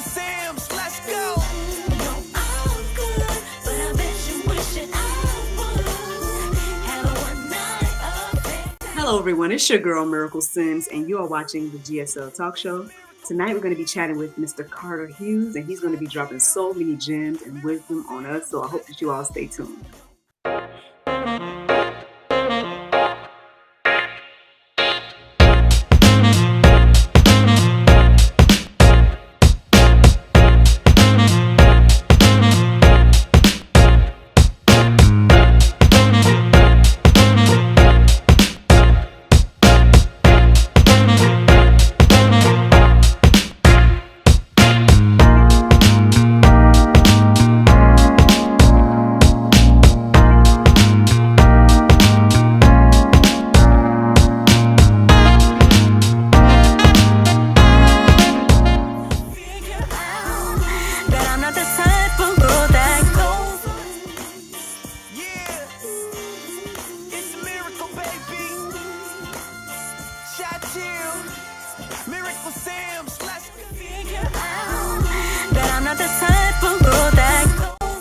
Sims, let's go. Hello, everyone. It's your girl, Miracle Sims, and you are watching the GSL Talk Show. Tonight, we're going to be chatting with Mr. Carter Hughes, and he's going to be dropping so many gems and wisdom on us. So I hope that you all stay tuned.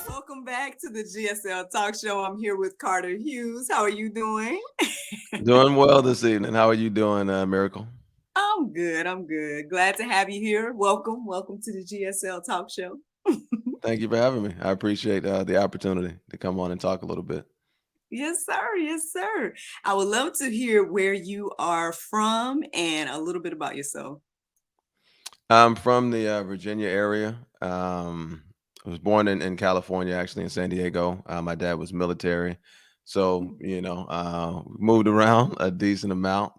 Welcome back to the GSL Talk Show. I'm here with Carter Hughes. How are you doing? Doing well this evening. How are you doing, Miracle? I'm good. I'm good. Glad to have you here. Welcome. Welcome to the GSL Talk Show. Thank you for having me. I appreciate the opportunity to come on and talk a little bit. Yes, sir. Yes, sir. I would love to hear where you are from and a little bit about yourself. I'm from the Virginia area. I was born in California, actually in San Diego. My dad was military, so moved around a decent amount.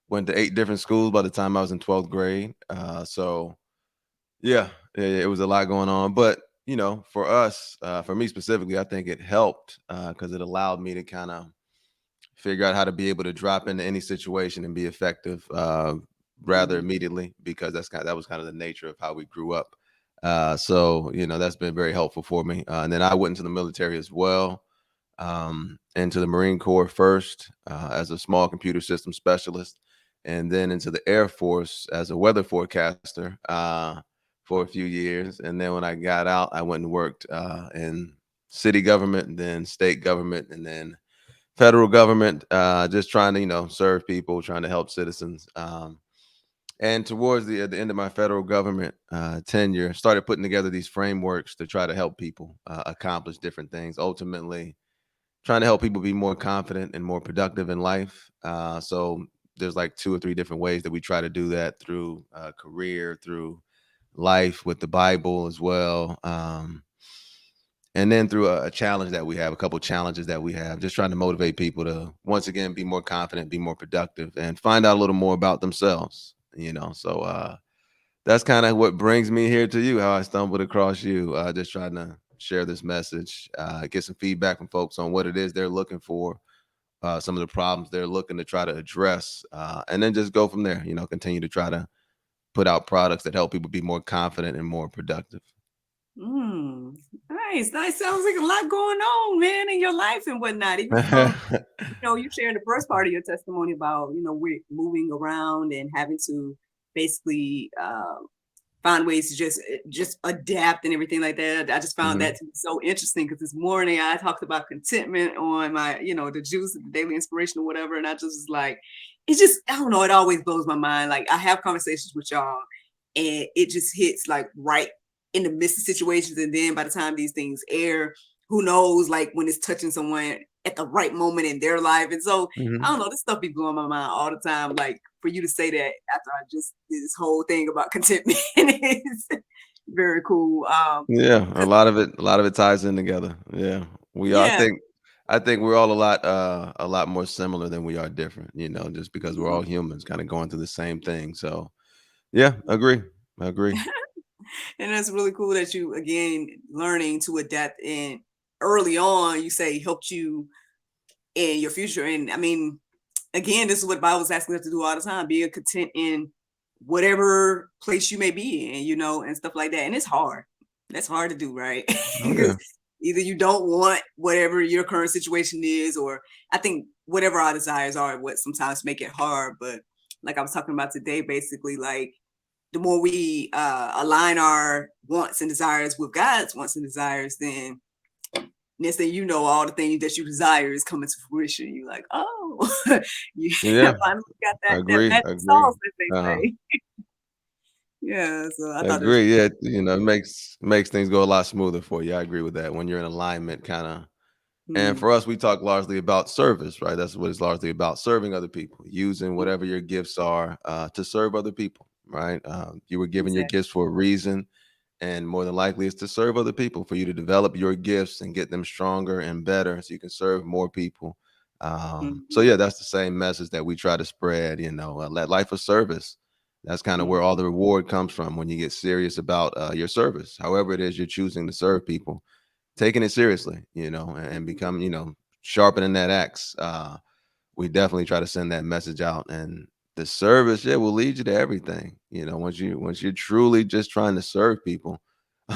Went to 8 different schools by the time I was in 12th grade. So yeah, it was a lot going on. But for us, for me specifically, I think it helped because it allowed me to kind of figure out how to be able to drop into any situation and be effective rather Mhm. immediately because that was kind of the nature of how we grew up. So that's been very helpful for me. And then I went into the military as well, into the Marine Corps first as a small computer system specialist, and then into the Air Force as a weather forecaster for a few years. And then when I got out, I went and worked in city government, and then state government, and then federal government, just trying to serve people, trying to help citizens. And towards the end of my federal government tenure, started putting together these frameworks to try to help people accomplish different things. Ultimately, trying to help people be more confident and more productive in life. So there's like 2 or 3 different ways that we try to do that through career, through life, with the Bible as well. And then through a challenge that we have, a couple challenges that we have, just trying to motivate people to once again be more confident, be more productive, and find out a little more about themselves. So that's kind of what brings me here to you. How I stumbled across you, just trying to share this message, get some feedback from folks on what it is they're looking for, some of the problems they're looking to try to address, and then just go from there. Continue to try to put out products that help people be more confident and more productive. Mm, nice, nice. Sounds like a lot going on, man, in your life and whatnot. Even from, you sharing the first part of your testimony about, we're moving around and having to basically find ways to just adapt and everything like that. I just found that Mhm. to be so interesting because this morning I talked about contentment on my, the juice, the daily inspiration or whatever, and I just was like, it's just I don't know. It always blows my mind. Like I have conversations with y'all, and it just hits like right in the midst of situations, and then by the time these things air, who knows? Like when it's touching someone at the right moment in their life, and so I Mhm. don't know. This stuff be blowing my mind all the time. Like for you to say that after I just did this whole thing about contentment is very cool. Yeah, a lot of it ties in together. Yeah. We are, Yeah, I think we're all a lot more similar than we are different, just because we're yeah. all humans kind of going through the same thing. So, yeah, agree. I agree. And that's really cool that you again learning to adapt and early on you say helped you in your future. And I mean, again, this is what the Bible is asking us to do all the time: be content in whatever place you may be in, and stuff like that. And it's hard. That's hard to do, right? Oh Because yeah. either you don't want whatever your current situation is, or I think whatever our desires are, what sometimes make it hard. But like I was talking about today, basically, like the more we align our wants and desires with God's wants and desires, then next thing you know, all the things that you desire is coming to fruition. You're like, oh, you Yeah, finally got that agree, magic agree. sauce, as Uh-huh. they say. Yeah, so I thought that was Agree. Yeah, it makes things go a lot smoother for you. I agree with that when you're in alignment, kind of. And mm, for us, we talk largely about service, right? That's what it's largely about: serving other people, using whatever your gifts are to serve other people, right? You were given your exactly. gifts for a reason, and more than likely, it's to serve other people, for you to develop your gifts and get them stronger and better, so you can serve more people. So Mm-hmm, yeah, that's the same message that we try to spread. Let life of service. That's kind of mm-hmm, where all the reward comes from when you get serious about your service. However, it is you're choosing to serve people, taking it seriously, and become, sharpening that axe. We definitely try to send that message out, and the service, yeah, will lead you to everything. Once you're truly just trying to serve people,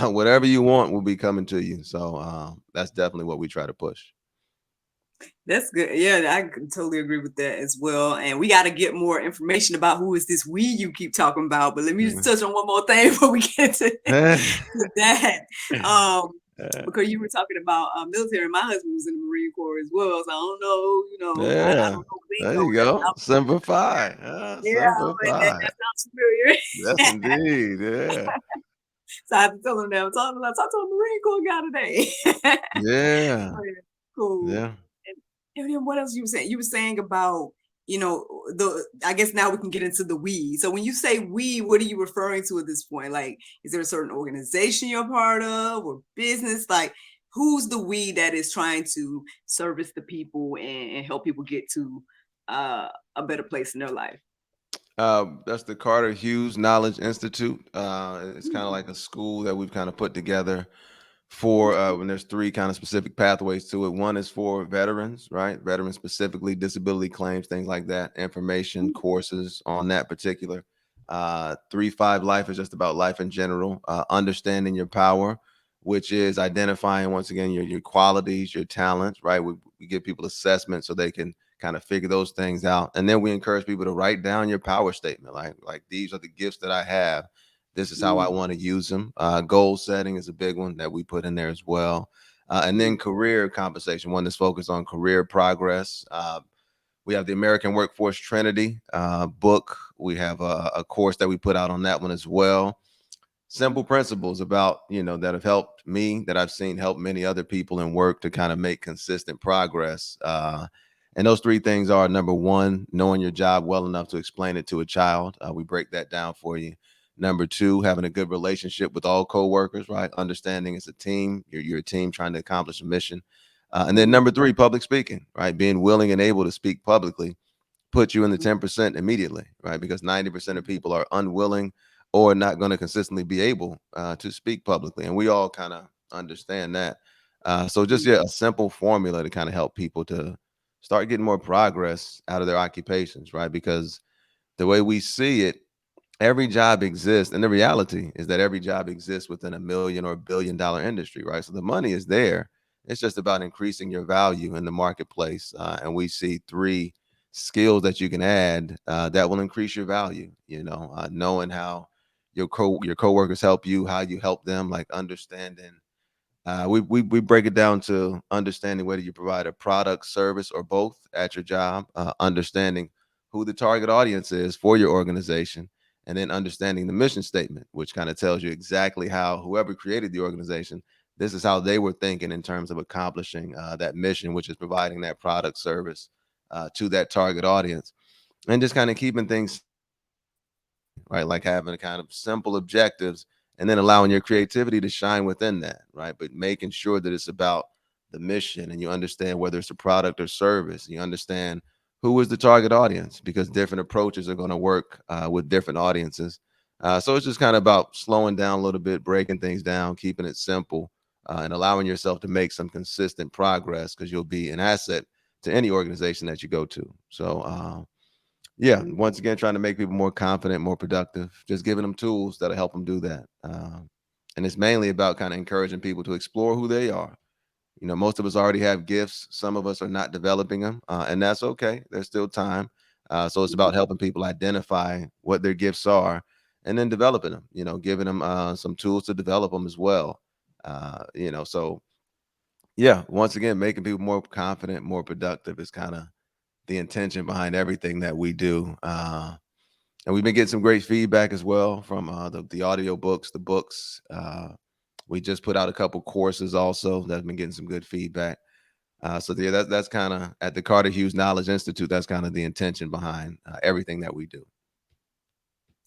whatever you want will be coming to you. So that's definitely what we try to push. that's good. Yeah, I totally agree with that as well. And we got to get more information about who is this we you keep talking about. But let me just touch on one more thing before we get to that. Um, because you were talking about military. My husband was in the Marine Corps as well, so I don't know. I Yeah, don't know there lingo you that go. Simplify. yeah, but Simplify. that sounds familiar. Yes, indeed. Yeah. So I have to tell him that. I talked to a Marine Corps guy today. Yeah. Oh, yeah. Cool. Yeah. And then what else you were saying? You were saying about, the I guess now we can get into the we. So when you say we, what are you referring to at this point? Like, is there a certain organization you're part of or business? Like, who's the we that is trying to service the people and help people get to uh, a better place in their life? That's the Carter Hughes Knowledge Institute. It's kind of Mm, like a school that we've kind of put together for okay. when there's three kind of specific pathways to it. One is for veterans, right? Veterans specifically, disability claims, things like that, information, Mm, courses on that particular. 3-5 life is just about life in general, understanding your power, which is identifying, once again, your qualities, your talents, right? We give people assessments so they can kind of figure those things out. And then we encourage people to write down your power statement. Like these are the gifts that I have. This is how I mm, want to use them. Goal setting is a big one that we put in there as well. And mm, then career compensation, one that's focused on career progress. We have the American Workforce Trinity book. We have a course that we put out on that one as well. Simple principles about, that have helped me, that I've seen help many other people in work to kind of make consistent progress. And those three things are: number one, knowing your job well enough to explain it to a child. We break that down for you. Number two, having a good relationship with all coworkers, right? Understanding it's a team. You're a team trying to accomplish a mission. And then mm, number three, public speaking, right? Being willing and able to speak publicly put you in the 10% immediately, right? Because 90% of people are unwilling or not going to consistently be able to speak publicly. And we all kind of understand that. So just, mm, yeah, a simple formula to kind of help people to start getting more progress out of their occupations, right? Because the way we see it, every job exists, and the reality is that every job exists within a million or $1 billion industry, right? So the money is there. It's just about increasing your value in the marketplace, and we see three skills that you can add that will increase your value. Knowing how your coworkers help you, how you help them, like understanding. We break it down to understanding whether you provide a product, service, or both at your job, understanding who the target audience is for your organization, and then understanding the mission statement, which kind of tells you exactly how whoever created the organization, this is how they were thinking in terms of accomplishing that mission, which is providing that product, service to that target audience, and just kind of keeping things right? Like having a kind of simple objectives and then allowing your creativity to shine within that, right? But making sure that it's about the mission and you understand whether it's a product or service. You understand who is the target audience because different approaches are going to work with different audiences. So it's just kind of about slowing down a little bit, breaking things down, keeping it simple, and allowing yourself to make some consistent progress because you'll be an asset to any organization that you go to. So, yeah, mm, once again, trying to make people more confident, more productive, just giving them tools that'll help them do that. And it's mainly about kind of encouraging people to explore who they are. Most of us already have gifts. Some of us are not developing them, and that's okay. There's still time. So it's mm, about helping people identify what their gifts are, and then developing them, giving them some tools to develop them as well. So yeah, once again, making people more confident, more productive is kind of the intention behind everything that we do. And we've been getting some great feedback as well from the audio books, the books. We just put out a couple courses also that's been getting some good feedback. So yeah, that's kind of at the Carter Hughes Knowledge Institute. That's kind of the intention behind everything that we do.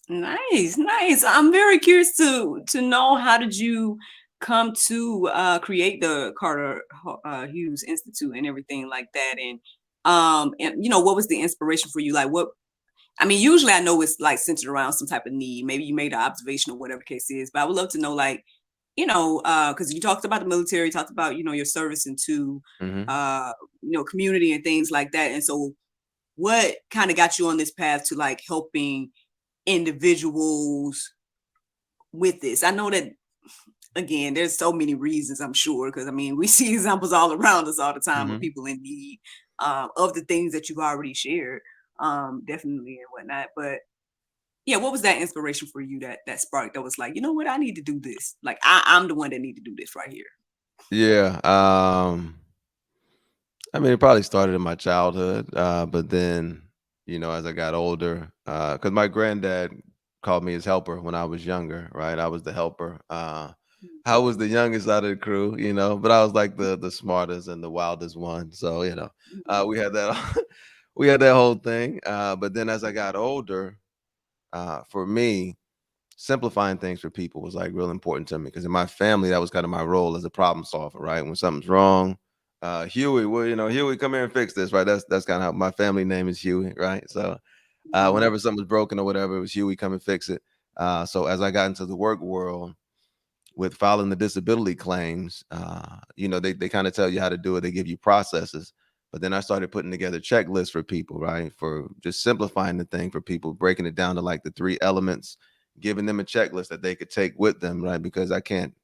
Nice, nice. I'm very curious to know, how did you come to create the Carter Hughes Institute and everything like that, and what was the inspiration for you? Like, what I mean, usually I know it's like centered around some type of need. Maybe you made an observation or whatever the case is, but I would love to know, like, because you talked about the military, talked about your service into Hmm. community and things like that, and so what kind of got you on this path to like helping individuals with this? I know that, again, there's so many reasons, I'm sure, because I mean, we see examples all around us all the time of Hmm. people in need, of the things that you've already shared, definitely, and whatnot. But yeah, what was that inspiration for you, that spark that was like, you know what, I need to do this. Like, I'm the one that need to do this right here. Yeah. I mean, it probably started in my childhood, but then, as I got older, because my granddad called me his helper when I was younger, right? I was the helper. I was the youngest out of the crew, but I was like the smartest and the wildest one. So, we had that, we had that whole thing. But then as I got older, for me, simplifying things for people was like real important to me because in my family that was kind of my role as a problem solver, right? When something's wrong, Huey, well, Huey, come here and fix this, right? That's kind of how my family name is Huey, right? So Mhm. whenever something was broken or whatever, it was Huey, come and fix it. So as I got into the work world, with filing the disability claims, they kind of tell you how to do it. They give you processes. But then I started putting together checklists for people, right? For just simplifying the thing for people, breaking it down to like the three elements, giving them a checklist that they could take with them, right? Because I can't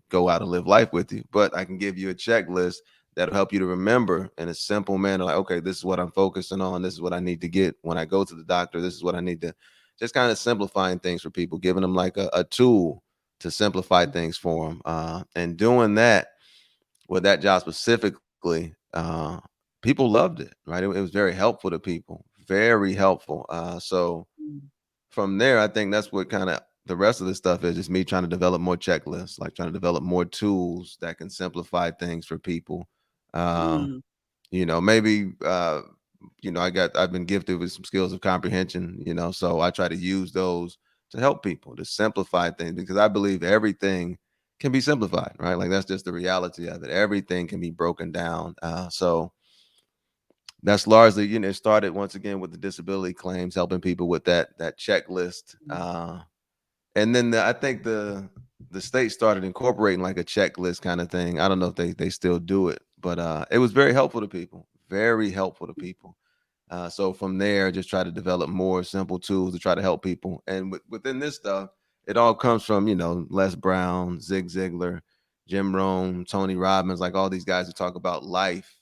go out and live life with you, but I can give you a checklist that'll help you to remember in a simple manner, like, okay, this is what I'm focusing on. This is what I need to get when I go to the doctor. This is what I need to just kind of simplifying things for people, giving them like a tool to simplify things for them. And doing that with that job specifically, people loved it, right? It was very helpful to people, very helpful. So from there, I think that's what kind of the rest of the stuff is just me trying to develop more checklists, like trying to develop more tools that can simplify things for people. Uh, Mm, maybe I've been gifted with some skills of comprehension, so I try to use those to help people to simplify things because I believe everything can be simplified, right? Like that's just the reality of it. Everything can be broken down. So that's largely, it started once again with the disability claims, helping people with that checklist. And then I think the state started incorporating like a checklist kind of thing. I don't know if they still do it, but it was very helpful to people. Very helpful to people. So from there, just try to develop more simple tools to try to help people. And within this stuff, it all comes from Les Brown, Zig Ziglar, Jim Rohn, Tony Robbins, like all these guys who talk about life.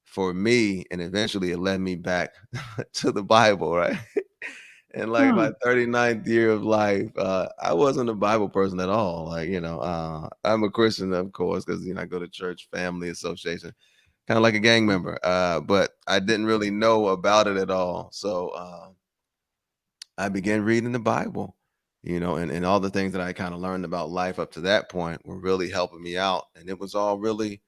For me, and eventually it led me back to the Bible, right? In like my mm, 39th year of life, I wasn't a Bible person at all. Like, I'm a Christian, of course, because, I go to church, family association, kind of like a gang member. But I didn't really know about it at all. So I began reading the Bible, and all the things that I kind of learned about life up to that point were really helping me out. And it was all really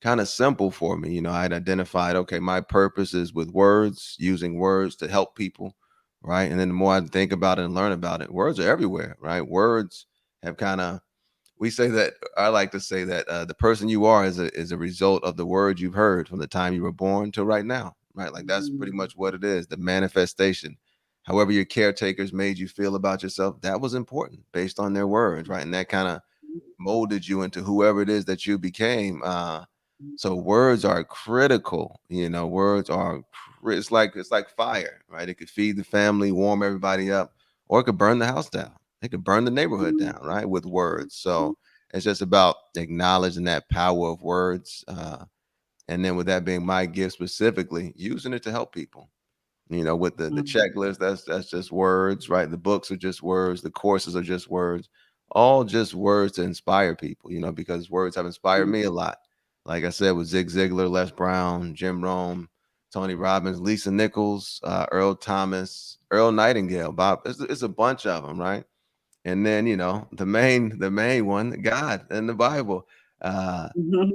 kind of simple for me. I'd identified, okay, my purpose is with words, using words to help people, right? And then the more I think about it and learn about it, words are everywhere, right? Words have kind of we say that I like to say that the person you are is a result of the words you've heard from the time you were born to right now, right? Like that's pretty mm, much what it is, the manifestation. However your caretakers made you feel about yourself, that was important based on their words, right? And that kind of molded you into whoever it is that you became. So words are critical. Words are it's like fire, right? It could feed the family, warm everybody up, or it could burn the house down. It could burn the neighborhood down, right? With words. So it's just about acknowledging that power of words, and then with that being my gift specifically, using it to help people. With the Mhm. checklist, that's just words, right? The books are just words, the courses are just words, all just words to inspire people, because words have inspired Mhm. me a lot. Like I said, with Zig Ziglar, Les Brown, Jim Rome, Tony Robbins, Lisa Nichols, Earl Thomas, Earl Nightingale, Bob. It's a bunch of them, right? And then the main one, God and the Bible. Mhm.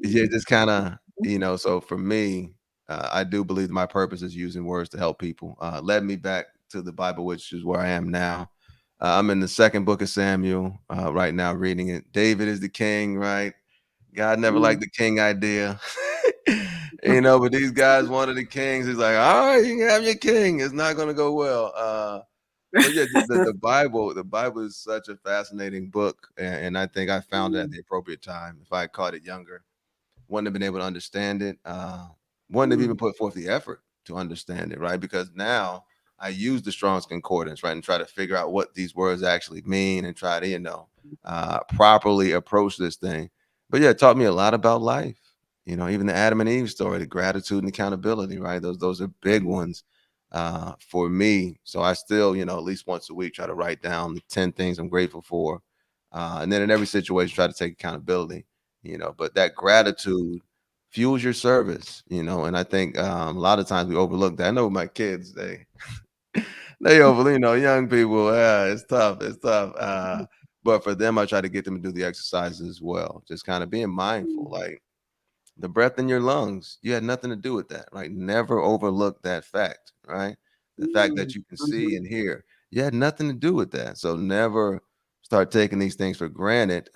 Yeah, just kind of, so for me, I do believe my purpose is using words to help people. Led me back to the Bible, which is where I am now. I'm in the second book of Samuel right now, reading it. David is the king, right? God never liked Mhm. the king idea. But these guys wanted the kings. He's like, all right, you can have your king. It's not going to go well. But yeah, the Bible is such a fascinating book, and I think I found it at the appropriate time. If I had caught it younger, wouldn't have been able to understand it. Wouldn't have even Mhm. put forth the effort to understand it, right? Because now I use the Strong's Concordance, right, and try to figure out what these words actually mean and try to, properly approach this thing. But yeah, it taught me a lot about life. Even the Adam and Eve story, the gratitude and accountability, right? Those are big ones for me. So I still, at least once a week, try to write down the 10 things I'm grateful for. And then in every situation, try to take accountability, but that gratitude fuels your service, and I think a lot of times we overlook that. I know my kids, they over, young people, yeah, it's tough. But for them, I try to get them to do the exercises as well, just kind of being mindful, like the breath in your lungs, you had nothing to do with that, right? Never overlook that fact, right? The fact that Mhm. you can see Mhm. and hear, you had nothing to do with that. So never start taking these things for granted.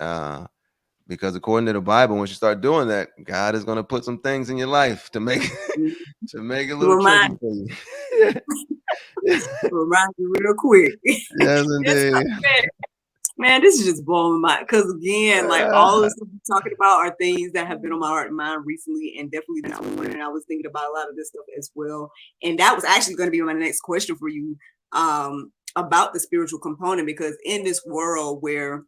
Because according to the Bible, once you start doing that, God is going to put some things in your life to make Mhm. to make it a To little tricky remind for you. Yeah. to remind you real quick. Yes, That's indeed. man, this is just blowing my mind. Because again, like all of the Uh, stuff we're talking about are things that have been on my heart and mind recently, and definitely this morning I was thinking about a lot of this stuff as well. And that was actually going to be my next question for you, about the spiritual component, because in this world where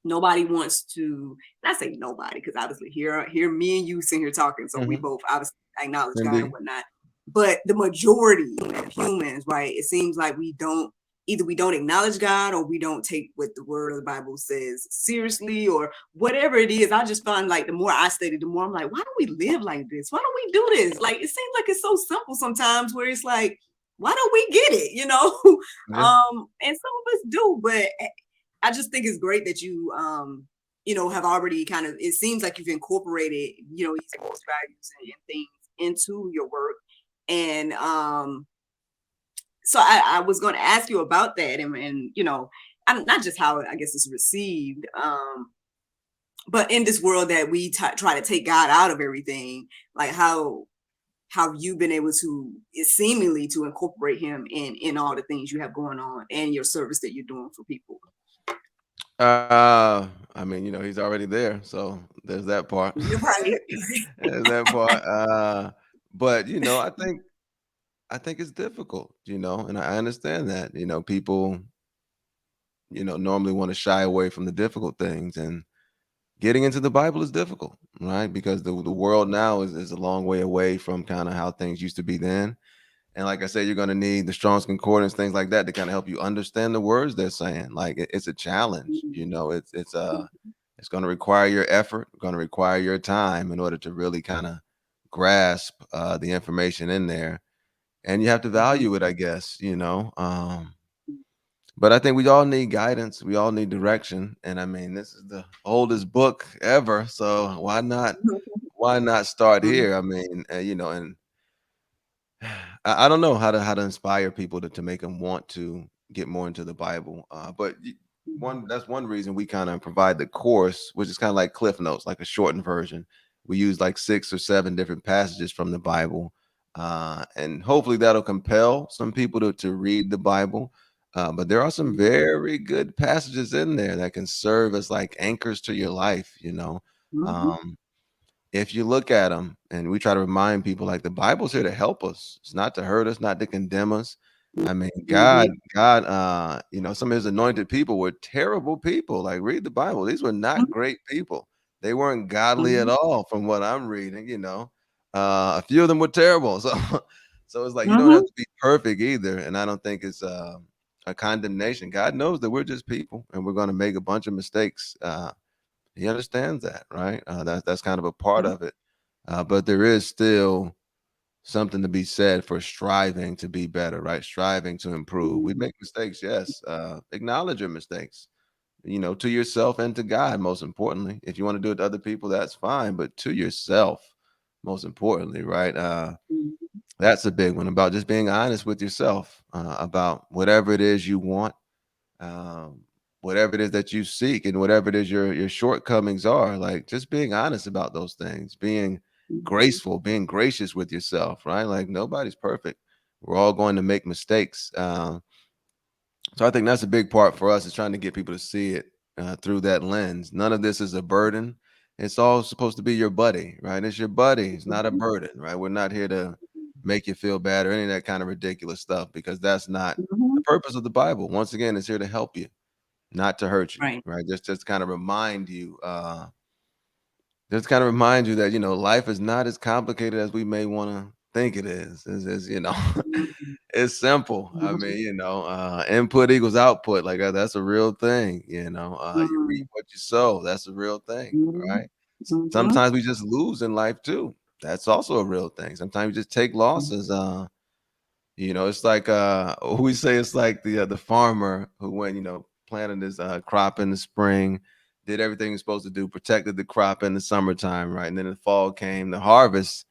nobody wants to, not say nobody, because obviously here me and you sitting here talking, so we mhm, both obviously acknowledge God and indeed. whatnot. But the majority of humans, right, it seems like we don't, either we don't acknowledge God or we don't take what the word of the Bible says seriously, or whatever it is. I just find like the more I study, the more I'm like, why don't we live like this? Why don't we do this? Like it seems like it's so simple sometimes, where it's like, why don't we get it? Yeah. And some of us do, but I just think it's great that have already kind of, it seems like you've incorporated, these core values and things into your work. And so I was going to ask you about that, and I'm not just how I guess it's received, but in this world that we try to take God out of everything, like how you've been able to, seemingly to incorporate him in all the things you have going on and your service that you're doing for people. I mean, he's already there, so there's that part. You're right. There's that part. But I think it's difficult, and I understand that. People, normally want to shy away from the difficult things, and getting into the Bible is difficult, right? Because the world now is a long way away from kind of how things used to be then. And like I said, you're going to need the Strong's Concordance, things like that, to kind of help you understand the words they're saying. Like it's a challenge, it's going to require your effort, going to require your time in order to really kind of grasp the information in there, and you have to Mhm. value it, I guess. But I think we all need guidance. We all need direction. And I mean, this is the oldest book ever, so why not start Mhm. here? I mean, and I don't know how to inspire people to make them want to get more into the Bible. But that's one reason we kind of provide the course, which is kind of like Cliff Notes, like a shortened version. We use like 6 or 7 different passages from the Bible, and hopefully that'll compel some people to read the Bible. But there are some very good passages in there that can serve as like anchors to your life. Mhm. Um, if you look at them, and we try to remind people, like, the Bible's here to help us. It's not to hurt us, not to condemn us. I mean, God, Mhm. God, some of his anointed people were terrible people. Like, read the Bible. These were not Mhm. great people. They weren't godly at Mhm. all from what I'm reading. A few of them were terrible. So So it's like you don't have Mm-hmm. to be perfect either, and I don't think it's a condemnation. God knows that we're just people, and we're going to make a bunch of mistakes. He understands that, right? That's kind of a part of it. But there is still something to be said for striving to be better, right? Striving to improve. We Mm-hmm. make mistakes, yes. Acknowledge your mistakes, to yourself and to God, most importantly. If you want to do it to other people, that's fine, but to yourself, most importantly, right? That's a big one about just being honest with yourself about whatever it is you want, um, whatever it is that you seek, and whatever it is your shortcomings are. Like just being honest about those things, being Mm-hmm. graceful, being gracious with yourself, right? Like nobody's perfect. We're all going to make mistakes. So I think that's a big part for us is trying to get people to see it through that lens. None of this is a burden. It's all supposed to be your buddy, right? It's your buddy. It's not a burden, right? We're not here to make you feel bad or any of that kind of ridiculous stuff because that's not Mm-hmm. the purpose of the Bible. Once again, it's here to help you, not to hurt you, Right. right? Just kind of remind you, that life is not as complicated as we may want to think it is. Mm-hmm. It's simple. I mean, input equals output. Like that's a real thing. You reap Mm-hmm. what you sow. That's a real thing, Mm-hmm. right? Mm-hmm. Sometimes we just lose in life too. That's also a real thing. Sometimes you just take losses. It's like we say it's like the farmer who went, planted his crop in the spring, did everything he's supposed to do, protected the crop in the summertime, right? And then the fall came, the harvest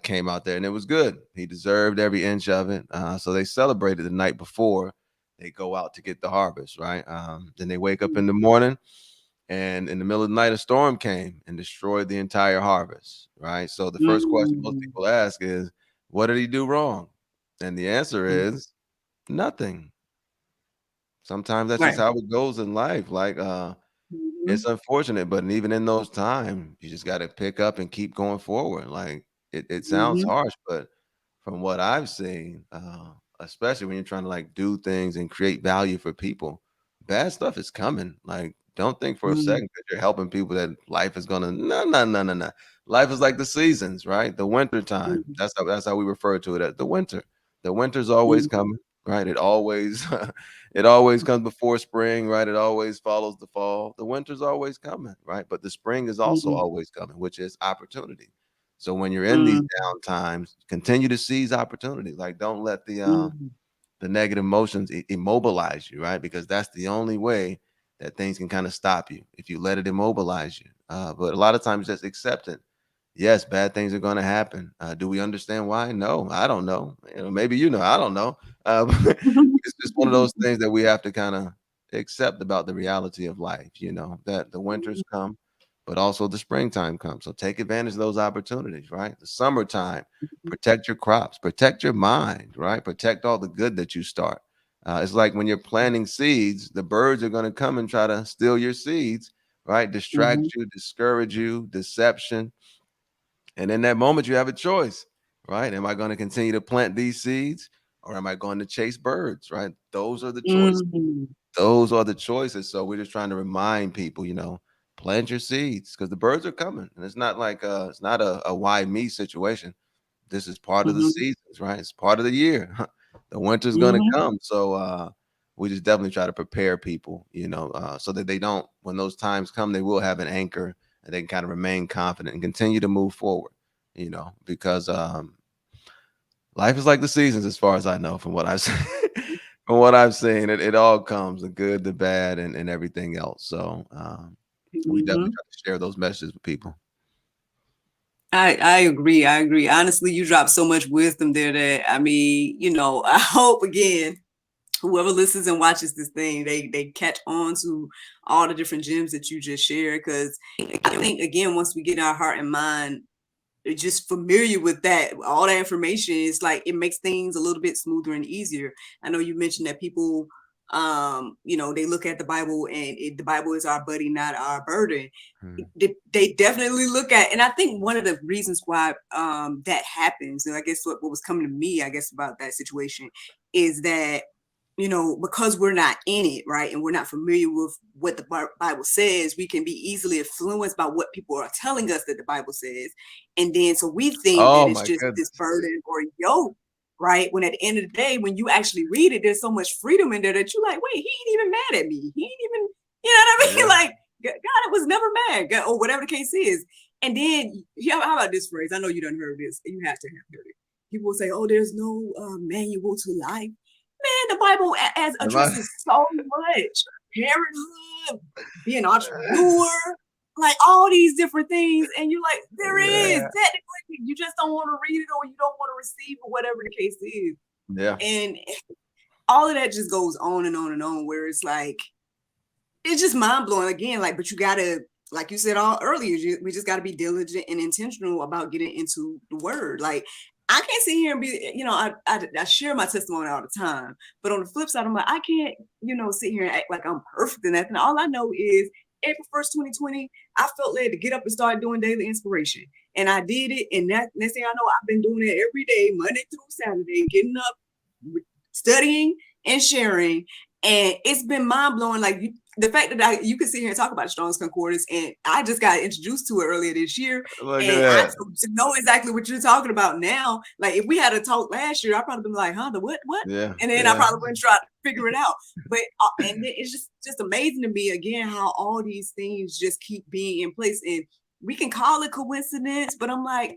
came out there, and it was good. He deserved every inch of it. So they celebrated the night before they go out to get the harvest, right? Then they wake up in the morning, and in the middle of the night, a storm came and destroyed the entire harvest, right? So the first question most Mm-hmm. people ask is, what did he do wrong? And the answer is nothing. Sometimes that's just Right. how it goes in life. Like, Mm-hmm. it's unfortunate, but even in those times, you just got to pick up and keep going forward. Like, it sounds Mm-hmm. harsh, but from what I've seen, especially when you're trying to like do things and create value for people, bad stuff is coming. Like, don't think for a Mm-hmm. second that you're helping people that life is gonna no no no no no. Life is like the seasons, right? The winter time. That's how we refer to it as the winter. The winter's always Mm-hmm. coming, right? It always it always comes before spring, right? It always follows the fall. The winter's always coming, right? But the spring is also Mm-hmm. always coming, which is opportunity. So when you're in these Mm-hmm. down times, continue to seize opportunities. Like don't let Mm-hmm. the negative emotions immobilize you, right? Because that's the only way that things can kind of stop you if you let it immobilize you. But a lot of times, just accept it. Yes, bad things are going to happen. Do we understand why? No, I don't know. Maybe I don't know. But it's just one of those things that we have to kind of accept about the reality of life. That the winters come, but also the springtime comes. So take advantage of those opportunities, right? The summertime, protect your crops, protect your mind, right? Protect all the good that you start. It's like when you're planting seeds, the birds are going to come and try to steal your seeds, right? Mm-hmm. Distract you, discourage you, deception. And in that moment, you have a choice, right? Am I going to continue to plant these seeds or am I going to chase birds, right? Those are the choices. Mm-hmm. Those are the choices. So we're just trying to remind people, plant your seeds because the birds are coming. And it's not like it's not a why me situation. This is part of the Mm-hmm. seasons, right? It's part of the year. The winter's gonna Mm-hmm. come. So we just definitely try to prepare people, so that they don't, when those times come, they will have an anchor and they can kind of remain confident and continue to move forward, because life is like the seasons as far as I know from what I've seen. From what I've seen, it all comes, the good, the bad, and everything else. So we definitely Mm-hmm. try to share those messages with people. I agree. I agree. Honestly, you dropped so much wisdom there that I mean, I hope again, whoever listens and watches this thing, they catch on to all the different gems that you just shared. Because I think again, once we get our heart and mind just familiar with that, all that information, is like it makes things a little bit smoother and easier. I know you mentioned that people they look at the Bible and the Bible is our buddy, not our burden. Mhm. They definitely look at, and I think one of the reasons why that happens, and I guess what was coming to me, I guess, about that situation is that because we're not in it, right, and we're not familiar with what the Bible says, we can be easily influenced by what people are telling us that the Bible says. And then so we think that Oh it's my just this goodness. burden or yoke, right? When at the end of the day, when you actually read it, there's so much freedom in there that you're like, wait, he ain't even mad at me. He ain't even, you know what I mean? Yeah. Like, God was never mad, God, or whatever the case is. And then, how about this phrase? I know you done heard this. You have to have heard it. People will say, oh, there's no manual to life. Man, the Bible as Am I? addresses so much. Parenthood, being an entrepreneur, like all these different things. And you're like, there is. Yeah. Technically, you just don't want to read it or you don't want to receive it, whatever the case is. Yeah. And all of that just goes on and on and on, where it's like, it's just mind blowing again. Like, but you gotta, like you said all earlier, we just gotta be diligent and intentional about getting into the word. Like, I can't sit here and be, I share my testimony all the time, but on the flip side, I'm like, I can't, sit here and act like I'm perfect in that. And all I know is April 1st, 2020, I felt led to get up and start doing daily inspiration. And I did it. And that next thing I know, I've been doing it every day, Monday through Saturday, getting up, studying and sharing. And it's been mind blowing. Like, the fact that you can sit here and talk about Strong's Concordance, and I just got introduced to it earlier this year, Look and at I that. know exactly what you're talking about now. Like, if we had a talk last year, I'd probably been like, huh, the what? Yeah. And then I probably wouldn't try to figure it out. But and it's just amazing to me again how all these things just keep being in place, and we can call it coincidence, but I'm like,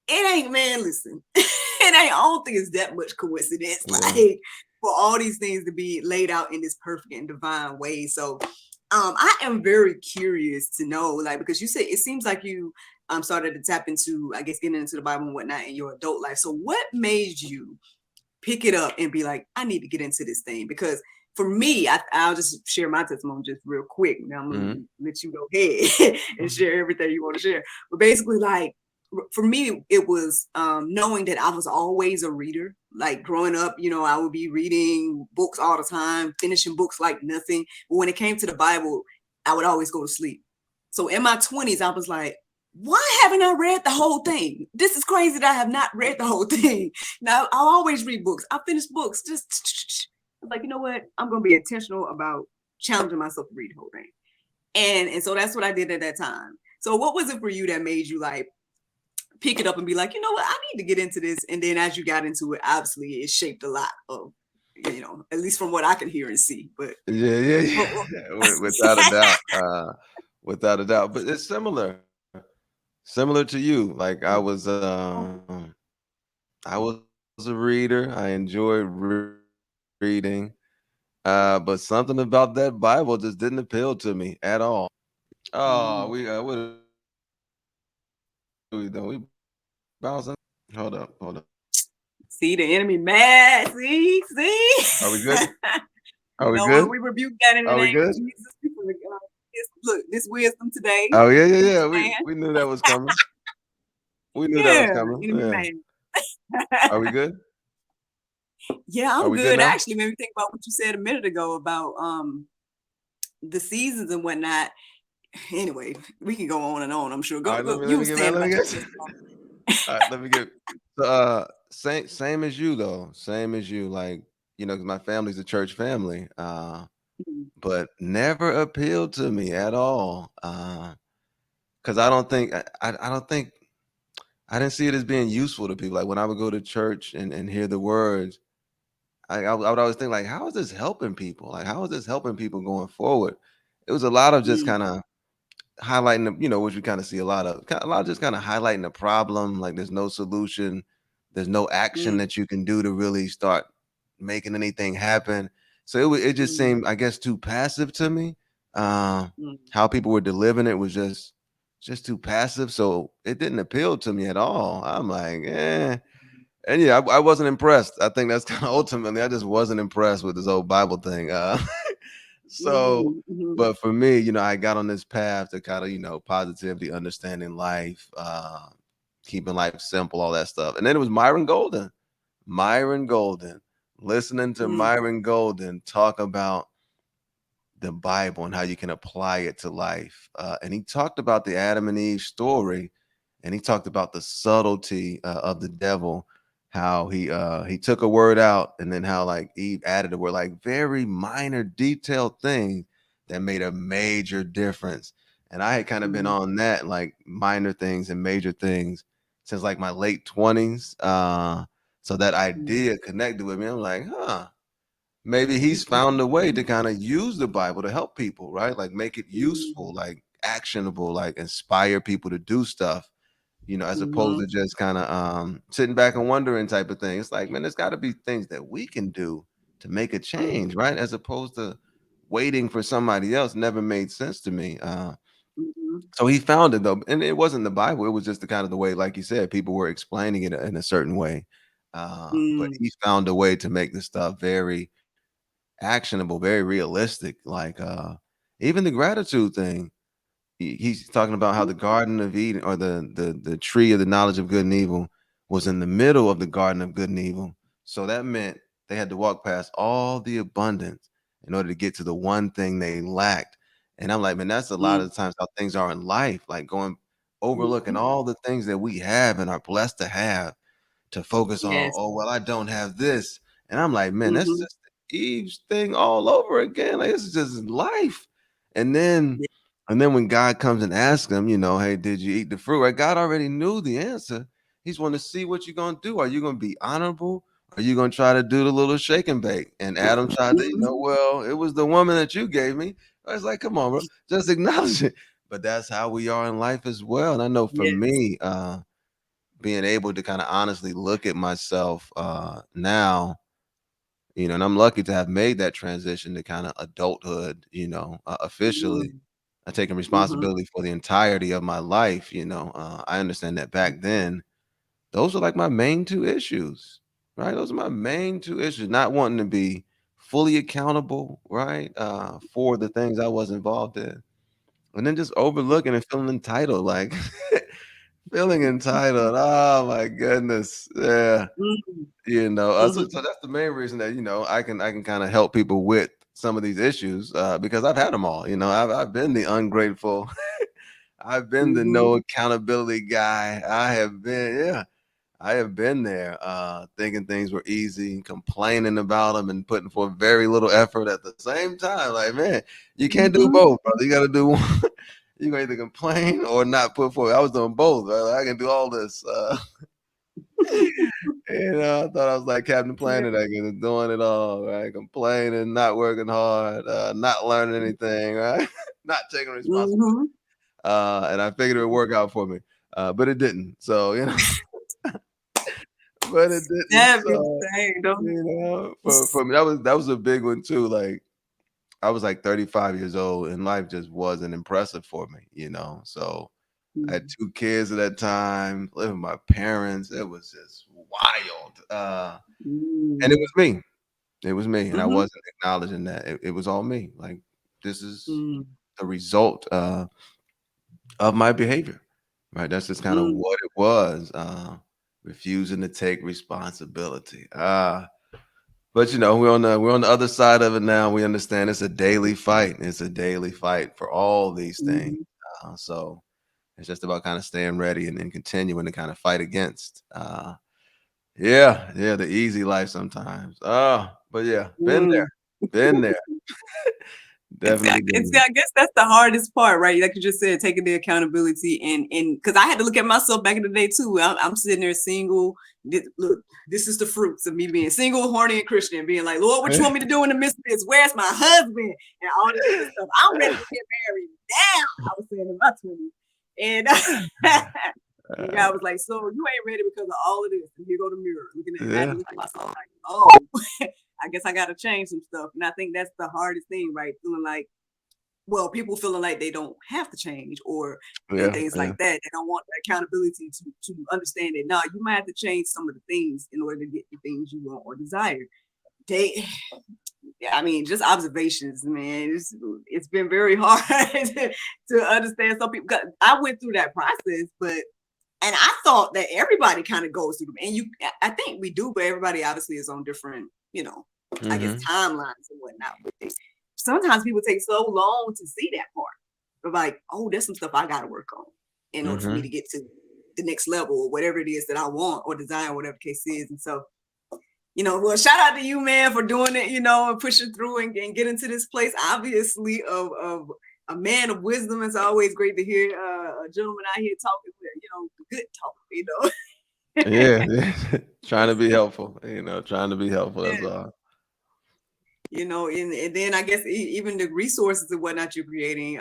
it ain't, man. Listen, it ain't. I don't think it's that much coincidence. Yeah. Like, for all these things to be laid out in this perfect and divine way. So I am very curious to know, like, because you said it seems like you started to tap into, I guess, getting into the Bible and whatnot in your adult life. So what made you pick it up and be like, I need to get into this thing? Because for me, I'll just share my testimony just real quick. Now I'm gonna let you go ahead and share everything you want to share. But basically, like, for me, it was knowing that I was always a reader. Like, growing up, I would be reading books all the time, finishing books like nothing. But when it came to the Bible, I would always go to sleep. So in my 20s, I was like, why haven't I read the whole thing? This is crazy that I have not read the whole thing. Now, I'll always read books. I finish books. I'm like, you know what? I'm going to be intentional about challenging myself to read the whole thing. And so that's what I did at that time. So what was it for you that made you, like, pick it up and be like, you know what, I need to get into this? And then as you got into it, obviously it shaped a lot of, at least from what I can hear and see. But Yeah. Without a doubt. Without a doubt. But it's similar to you. Like, I was a reader. I enjoyed reading. But something about that Bible just didn't appeal to me at all. Oh, what are we doing? We bouncing. Hold up. See, the enemy mad. See. Are we good? Are we No, good? we rebuke that in the Are we name of good? Jesus. Look, this wisdom today. Oh yeah. We knew that was coming. We knew that was Yeah, coming. enemy Yeah. mad. Are we good? Yeah, Are I'm we good good. now? Actually, made me think about what you said a minute ago about the seasons and whatnot. Anyway, we can go on and on. I'm sure. All Go. right, Go. let You me were get saying let about me your get testimony. all right, let me get same as you though. Same as you. Like, 'cause my family's a church family. But never appealed to me at all. Because I don't think I didn't see it as being useful to people. Like, when I would go to church and hear the words, I would always think, like, how is this helping people? Like, how is this helping people going forward? It was a lot of just kind of highlighting the, which we kind of see a lot of just kind of highlighting the problem. Like, there's no solution, there's no action that you can do to really start making anything happen. So it just seemed, I guess, too passive to me. How people were delivering it was just too passive. So it didn't appeal to me at all. I'm like, and yeah, I wasn't impressed. I think that's kind of ultimately, I just wasn't impressed with this old Bible thing. So, but for me, I got on this path to kind of, positively understanding life, keeping life simple, all that stuff. And then it was Myron Golden, listening to Myron Golden talk about the Bible and how you can apply it to life. And he talked about the Adam and Eve story, and he talked about the subtlety of the devil, how he took a word out, and then how, like, Eve added a word, like very minor detailed thing that made a major difference. And I had kind of been on that, like, minor things and major things, since like my late 20s. So that Mm, idea connected with me. I'm like, huh, maybe he's found a way to kind of use the Bible to help people, right? Like make it mm, useful, like actionable, like inspire people to do stuff, as opposed mhm, to just kind of sitting back and wondering type of thing. It's like, man, there's got to be things that we can do to make a mm, change, right? As opposed to waiting for somebody else never made sense to me. mhm, So he found it though, and it wasn't the Bible. It was just the kind of the way, like you said, people were explaining it in a certain way. But mm, he found a way to make this stuff very actionable, very realistic. Like even the gratitude thing. He's talking about how the Garden of Eden or the tree of the knowledge of good and evil was in the middle of the Garden of good and evil. So that meant they had to walk past all the abundance in order to get to the one thing they lacked. And I'm like, man, that's a lot mm, of the times how things are in life, like going overlooking mhm. all the things that we have and are blessed to have to focus on, Yes. oh, well, I don't have this. And I'm like, man, that's Mhm. just the Eve's thing all over again. Like, this is just life. And then Yeah. and then when God comes and asks him, hey, did you eat the fruit? Right? God already knew the answer. He's want to see what you're gonna do. Are you gonna be honorable? Are you gonna try to do the little shake and bake? And Adam tried to, Mhm. well, it was the woman that you gave me. I was like, come on, bro, just acknowledge it. But that's how we are in life as well. And I know for Yes. me, being able to kind of honestly look at myself now, and I'm lucky to have made that transition to kind of adulthood, officially. Mm, I taking mhm, responsibility for the entirety of my life. I understand that back then, those are like my main two issues, right? Those are my main two issues. Not wanting to be fully accountable, right, for the things I was involved in, and then just overlooking and feeling entitled, like feeling entitled. Oh my goodness, yeah. mhm, So mhm, that's the main reason that I can kind of help people with some of these issues because I've had them all. I've been the ungrateful, I've been the no mhm, accountability guy. I have been there, thinking things were easy, complaining about them, and putting forth very little effort at the same time. Like, man, you can't do mhm. both, brother. You got to do one. You can either complain or not put forth. I was doing both. Right? Like, I can do all this. I thought I was like Captain Yeah. Planet, I guess, doing it all, right? Complaining, not working hard, not learning anything, right? Not taking responsibility. Mhm. And I figured it would work out for me, but it didn't. So, but it didn't. Stab your So, thing, don't for me, that was a big one too. Like I was like 35 years old, and life just wasn't impressive for me. So I had Mm, 2 kids at that time, living with my parents. It was just wild. And it mm, was me. It was me, and I mhm, wasn't acknowledging that. It was all me. Like, this is mm, the result, of my behavior, right? That's just kinda mm, what it was, refusing to take responsibility. But, we're on the other side of it now. We understand it's a daily fight. It's a daily fight for all these things. mhm, So it's just about kinda staying ready and then continuing to kinda fight against. Yeah, yeah, the easy life sometimes. But yeah, been there, mm. been there. Definitely been there. I guess that's the hardest part, right? Like you just said, taking the accountability and because I had to look at myself back in the day too. I'm sitting there single. Look, this is the fruits of me being single, horny, and Christian, being like, Lord, what you want me to do in the midst of this? Where's my husband? And all this other stuff. I'm ready to get married now. I was saying in my 20s. And and God Uh, was like, so you ain't ready because of all of this. And here go the mirror, looking at, and I had yeah, to look at myself like, oh, I guess I got to change some stuff. And I think that's the hardest thing, right? Feeling like, well, people feeling like they don't have to change or and yeah, things like yeah, that. They don't want the accountability to understand that no, you might have to change some of the things in order to get the things you want or desire. They I mean, just observations, man. It's been very hard to understand some people. I went through that process, but and I thought that everybody kind of goes through them. And I think we do, but everybody obviously is on different, I guess mhm, timelines and whatnot with it. Sometimes people take so long to see that part. But like, oh, there's some stuff I gotta work on in order for me mhm. to get to the next level or whatever it is that I want or desire, whatever the case is. And so, well, shout out to you, man, for doing it, and pushing through and getting to this place, obviously, of a man of wisdom. It's always great to hear a gentleman out here talking with, good talk, Yeah, yeah. Trying to be helpful, trying to be helpful. That's Yeah. all. And then I guess even the resources and whatnot you're creating,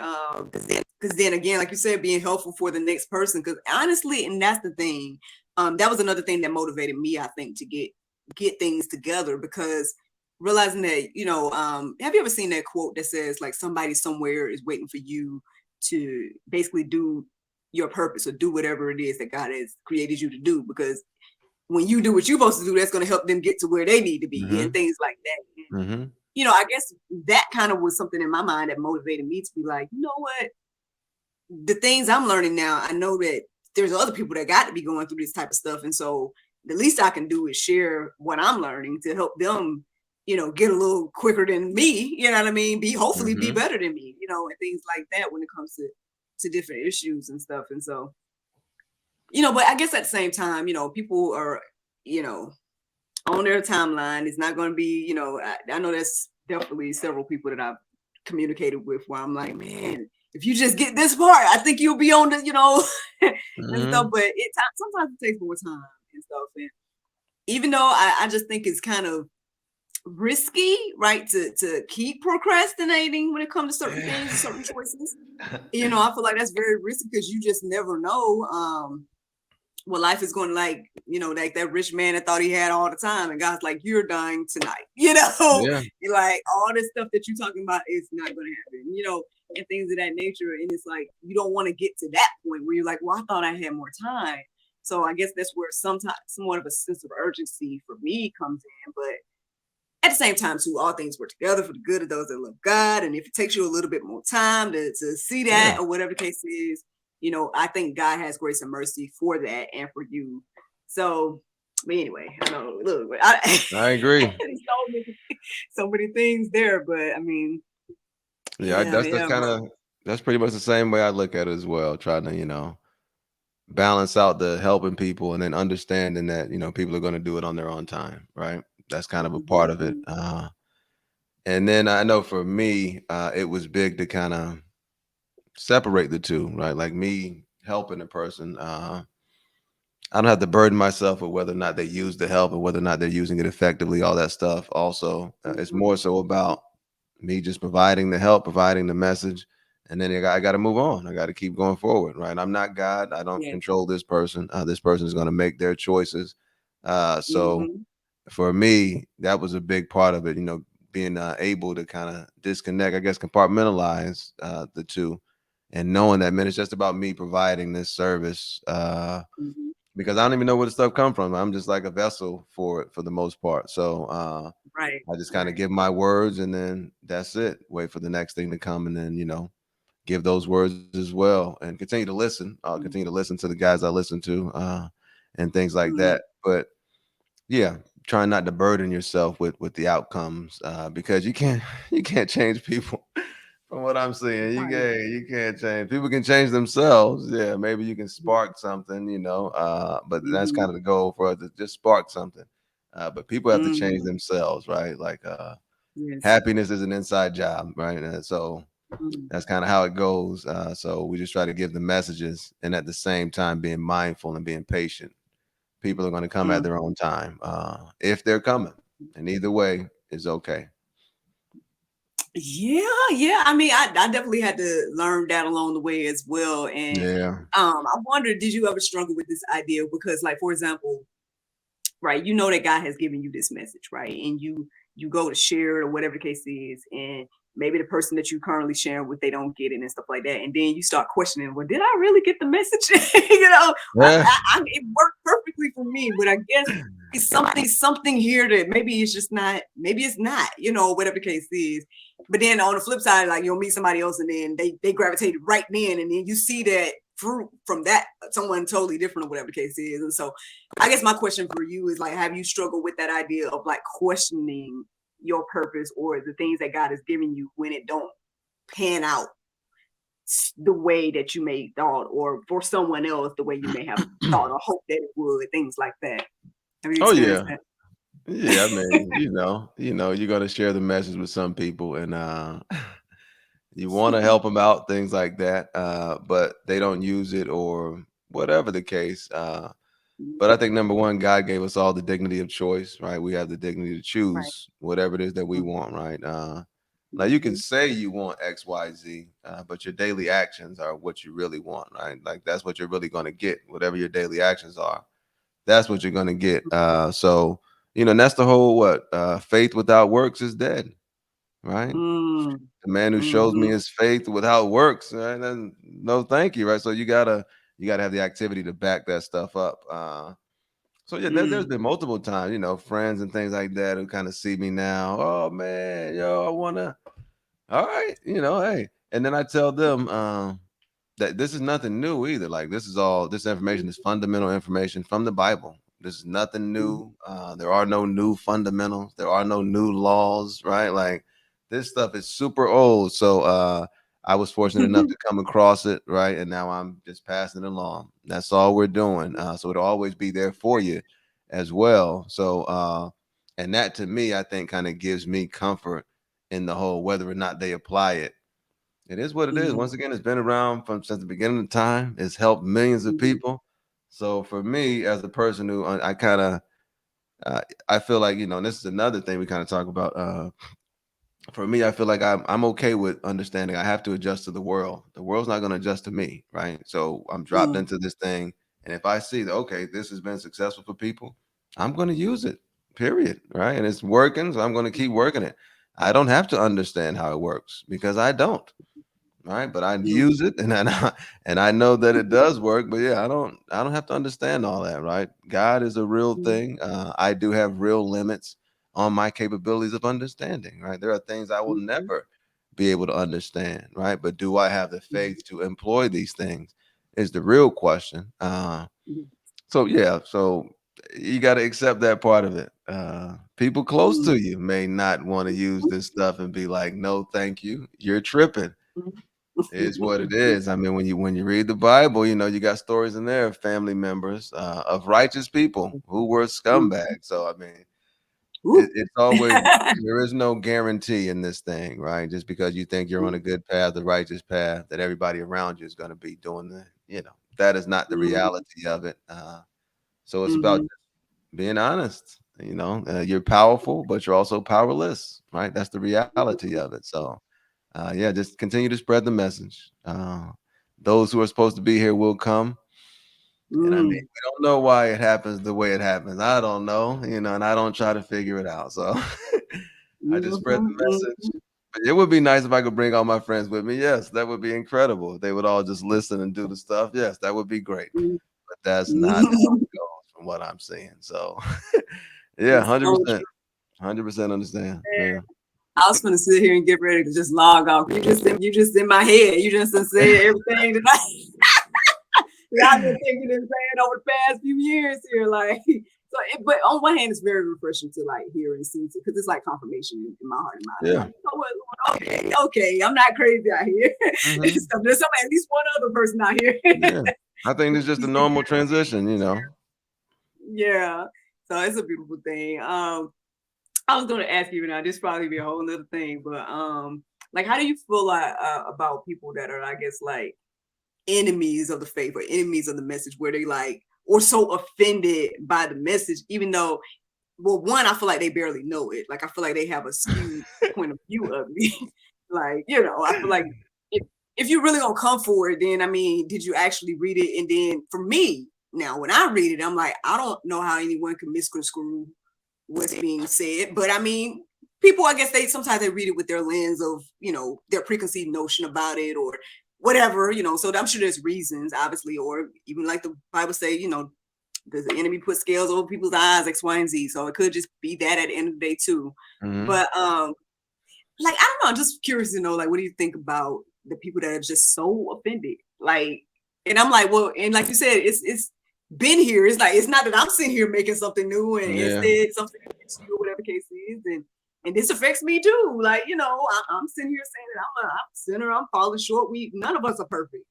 because then again, like you said, being helpful for the next person. Because honestly, and that's the thing, that was another thing that motivated me, I think, to get things together. Because realizing that, have you ever seen that quote that says like somebody somewhere is waiting for you to basically do your purpose or do whatever it is that God has created you to do? Because when you do what you're supposed to do, that's going to help them get to where they need to be and Mhm. things like that. Mhm. I guess that kind of was something in my mind that motivated me to be like, you know what, the things I'm learning now, I know that there's other people that got to be going through this type of stuff. And so the least I can do is share what I'm learning to help them, get a little quicker than me, you know what I mean? Hopefully be Mhm. better than me, and things like that when it comes to different issues and stuff. And so, but I guess at the same time, people are, you know, on their timeline. It's not going to be, I know that's definitely several people that I've communicated with where I'm like, man, if you just get this part, I think you'll be on the, and stuff. Mhm. But sometimes it takes more time and stuff. And even though I just think it's kind of risky, right, to keep procrastinating when it comes to certain things and certain choices. I feel like that's very risky because you just never know. What life is going to like that rich man that thought he had all the time, and God's like, you're dying tonight. Yeah. You're like, all this stuff that you're talking about is not going to happen, and things of that nature. And it's like, you don't want to get to that point where you're like, well, I thought I had more time. So I guess that's where sometimes somewhat of a sense of urgency for me comes in. But at the same time, too, all things work together for the good of those that love God. And if it takes you a little bit more time to see that Yeah. or whatever the case is, I think God has grace and mercy for that and for you. So, but anyway, I know, look, I agree. so many things there, but I mean, Yeah, that's yeah, bro. that's pretty much the same way I look at it as well. Trying to, balance out the helping people and then understanding that, people are going to do it on their own time, right? That's kind of a part of it. Mm-hmm. And then I know for me, it was big to kind of separate the two, right? Like me helping a person. I don't have to burden myself with whether or not they use the help or whether or not they're using it effectively, all that stuff. Also, it's Mm-hmm. more so about me just providing the help, providing the message, and then I got to move on. I got to keep going forward, right? I'm not God. I don't Yeah. control this person. This person is going to make their choices. So Mm-hmm. for me, that was a big part of it, being able to kind of disconnect, I guess, compartmentalize the two and knowing that, man, it's just about me providing this service. Mm-hmm. Because I don't even know where the stuff come from. I'm just like a vessel for it for the most part. So Right. I just kind of Right. give my words and then that's it. Wait for the next thing to come and then, give those words as well and continue to listen. I'll continue to listen to the guys I listen to and things like Mm-hmm. that. But yeah, trying not to burden yourself with the outcomes because you can't you can't change people. From what I'm seeing, Right. you can't change. People can change themselves. Yeah, maybe you can spark something, but that's Mm-hmm. kind of the goal for us to just spark something. But people have to change Mm-hmm. themselves, right? Like Yes. happiness is an inside job, right? So Mm-hmm. that's kind of how it goes. So we just try to give the messages and at the same time being mindful and being patient. People are going to come at their own time if they're coming, and either way is okay. Yeah, yeah. I mean, I definitely had to learn that along the way as well. And Yeah. I wonder, did you ever struggle with this idea? Because, like, for example, right, that God has given you this message, right? And you go to share it or whatever the case is, and maybe the person that you currently sharing with, they don't get it and stuff like that. And then you start questioning, well, did I really get the message? Yeah. It worked perfectly for me, but I guess it's something here that maybe it's just not, maybe it's not, whatever the case is. But then on the flip side, like you'll meet somebody else and then they gravitated right then, and then you see that fruit from that someone totally different or whatever the case is. And so I guess my question for you is like, have you struggled with that idea of like questioning your purpose or the things that God has given you when it don't pan out the way that you may thought, or for someone else the way you may have thought or hoped that it would, things like that? Have you Oh experienced yeah. that? Yeah, I mean, you're gonna share the message with some people, and you want to help them out, things like that. But they don't use it, or whatever the case. But I think number one, God gave us all the dignity of choice, right? We have the dignity to Right. choose whatever it is that we want, right? Now you can Mhm. say you want X, Y, Z, but your daily actions are what you really want, right? Like that's what you're really going to get. Whatever your daily actions are, that's what you're going to get. So and that's the whole what faith without works is dead, right? Mm. The man who shows me Mhm. his faith without works, right? Then no, thank you, right? So you gotta have the activity to back that stuff up. So yeah, there's Mm. been multiple times, friends and things like that who kind of see me now. Oh man, yo, I wanna. All right, hey, and then I tell them that this is nothing new either. Like this information is fundamental information from the Bible. This is nothing Mhm. new. There are no new fundamentals. There are no new laws, right? Like this stuff is super old. So I was fortunate enough to come across it, right? And now I'm just passing it along. That's all we're doing. So it'll always be there for you as well. So and that to me, I think kind of gives me comfort in the whole whether or not they apply it. It is what it is. Mhm. Once again, it's been around from since the beginning of time. It's helped millions of Mhm. people. So for me, as a person who I kind of I feel like and this is another thing we kind of talk about. For me, I feel like I'm okay with understanding I have to adjust to the world. The world's not going to adjust to me, right? So I'm dropped Mm. into this thing, and if I see that okay, this has been successful for people, I'm going to use it. Period, right? And it's working, so I'm going to keep working it. I don't have to understand how it works because I don't. Right, but I Mm. use it, and I know that it does work. But yeah, I don't have to understand all that. Right, God is a real Mm. thing. I do have real limits on my capabilities of understanding. Right, there are things I will Mhm. never be able to understand. Right, but do I have the Mhm. faith to employ these things? Is the real question. Mhm. So yeah, so you got to accept that part of it. People close Mm. to you may not want to use this stuff and be like, "No, thank you. You're tripping." Mhm. Is what it is. I mean, when you read the Bible, you got stories in there of family members of righteous people who were Mhm. scumbags. So I mean, Ooh. it's always there is no guarantee in this thing, right? Just because you think you're on a good path, the righteous path, that everybody around you is going to be doing that is not the Mhm. reality of it. So it's about Mhm. just being honest. You're powerful, but you're also powerless, right? That's the reality of it. So yeah, just continue to spread the message. Those who are supposed to be here will come. And I mean, Mm. we don't know why it happens the way it happens. I don't know, and I don't try to figure it out. So I just Mhm. spread the message. Mhm. But it would be nice if I could bring all my friends with me. Yes, that would be incredible. If they would all just listen and do the stuff. Yes, that would be great. Mhm. But that's not how Mhm. it goes from what I'm seeing. So yeah, It's so 100%. true. 100% understand. Yeah. I was gonna sit here and get ready to just log off. You just in my head. You just done said everything tonight that I've been thinking and saying over the past few years here. Like so, but on one hand, it's very refreshing to like hear and see because it's like confirmation in my heart and mind. I'm Yeah. like, you know what, Lord, okay, I'm not crazy out here. Hmm. There's some at least one other person out here. Yeah. I think it's just a normal transition. Yeah. So it's a beautiful thing. I was gonna ask you now, this probably be a whole nother thing, but like how do you feel like about people that are, I guess, like enemies of the faith or enemies of the message where they like or so offended by the message, even though well, one, I feel like they barely know it. Like I feel like they have a skewed point of view of me. Like, I feel like if if you really gonna come for it, then I mean, did you actually read it? And then for me, now when I read it, I'm like, I don't know how anyone can misconstrue what's being said. But I mean, people, I guess they sometimes they read it with their lens of, their preconceived notion about it or whatever, So I'm sure there's reasons, obviously, or even like the Bible say, does the enemy put scales over people's eyes, X, Y, and Z? So it could just be that at the end of the day too. Hmm. But like I don't know, I'm just curious to know, like, what do you think about the people that are just so offended? Like, and I'm like, well, and like you said, it's been here. It's like it's not that I'm sitting here making something new and Yeah. said something against you or whatever the case is, and this affects me too. Like, I'm sitting here saying that I'm a sinner, I'm falling short. We none of us are perfect.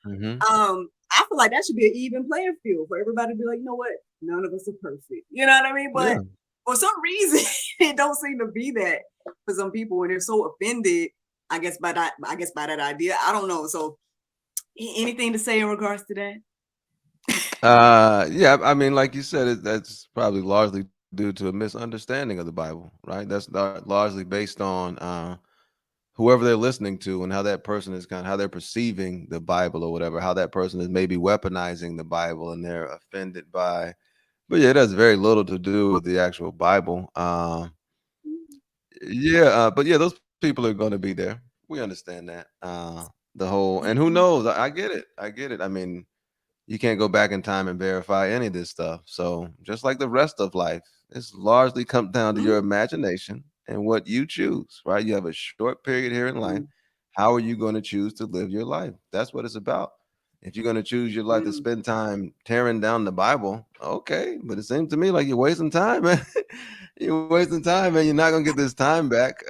Hmm. I feel like that should be an even playing field for everybody to be like, you know what, none of us are perfect. You know what I mean? But Yeah. for some reason, it don't seem to be that for some people, and they're so offended. I guess by that. I guess by that idea. I don't know. So, anything to say in regards to that? Yeah, I mean, like you said, that's probably largely due to a misunderstanding of the Bible, right? That's largely based on whoever they're listening to and how that person is how they're perceiving the Bible or whatever, how that person is maybe weaponizing the Bible and they're offended by. But yeah, it has very little to do with the actual Bible. Yeah, but yeah, those people are going to be there. We understand that. The whole and who Mhm. knows? I get it. I get it. I mean, you can't go back in time and verify any of this stuff. So just like the rest of life, it's largely comes down to Mhm. your imagination and what you choose, right? You have a short period here in life. Mhm. How are you going to choose to live your life? That's what it's about. If you're going to choose your life to Mhm. spend time tearing down the Bible, okay. But it seems to me like you're wasting time, man. You're wasting time, man. You're not going to get this time back.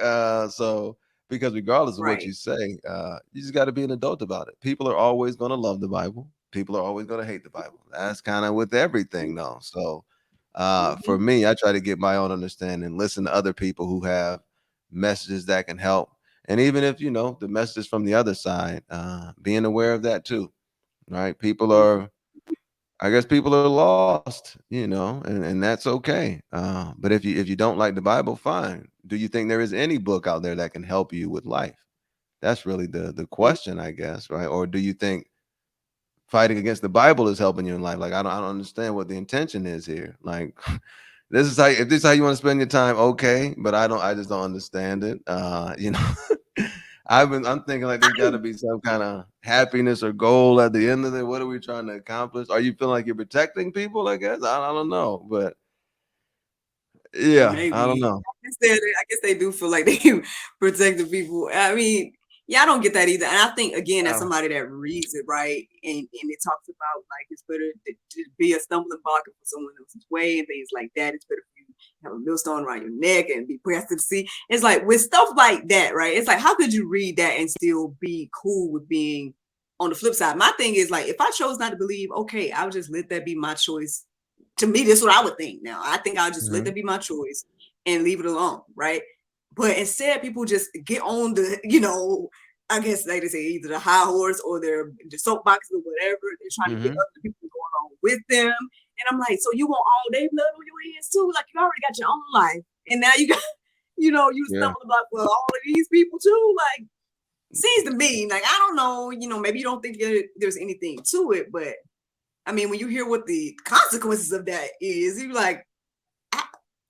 Because regardless of what Right. you say, you just got to be an adult about it. People are always going to love the Bible. People are always going to hate the Bible. That's kind of with everything, though. So, for Mhm. me, I try to get my own understanding, listen to other people who have messages that can help, and even if the messages from the other side, being aware of that too. Right? People Mhm. are, I guess, people are lost, and that's okay. But if you don't like the Bible, fine. Do you think there is any book out there that can help you with life? That's really the Mhm. question, I guess, right? Or do you think fighting against the Bible is helping you in life? Like I don't understand what the intention is here. Like this is how if this is how you want to spend your time, okay. But I just don't understand it. I'm thinking like there's gotta be some kind of happiness or goal at the end of it. What are we trying to accomplish? Are you feeling like you're protecting people? I guess. I don't know. But yeah, I don't Maybe. know. I guess they do feel like they protect the people. I mean, yeah, I don't get that either. And I think again, as Um, somebody that reads it, right, and it talks about like it's better to be a stumbling block for someone else's way and things like that. It's better for you to have a millstone around your neck and be pressed to the sea. It's like with stuff like that, right? It's like how could you read that and still be cool with being on the flip side? My thing is like if I chose not to believe, okay, I'll just let that be my choice. To me, this is what I would think now. I think I'll just let mhm, that be my choice and leave it alone, right? But instead, people just get on the, I guess like they say, either the high horse or the soapbox or whatever. They're trying to get mhm, other people to go along with them. And I'm like, so you want all day blood on your hands too? Like you already got your own life. And now you got, you yeah. stumble about well, all of these people too. Like, seems to me, like, I don't know, maybe you don't think there's anything to it, but I mean, when you hear what the consequences of that is, you're like, I,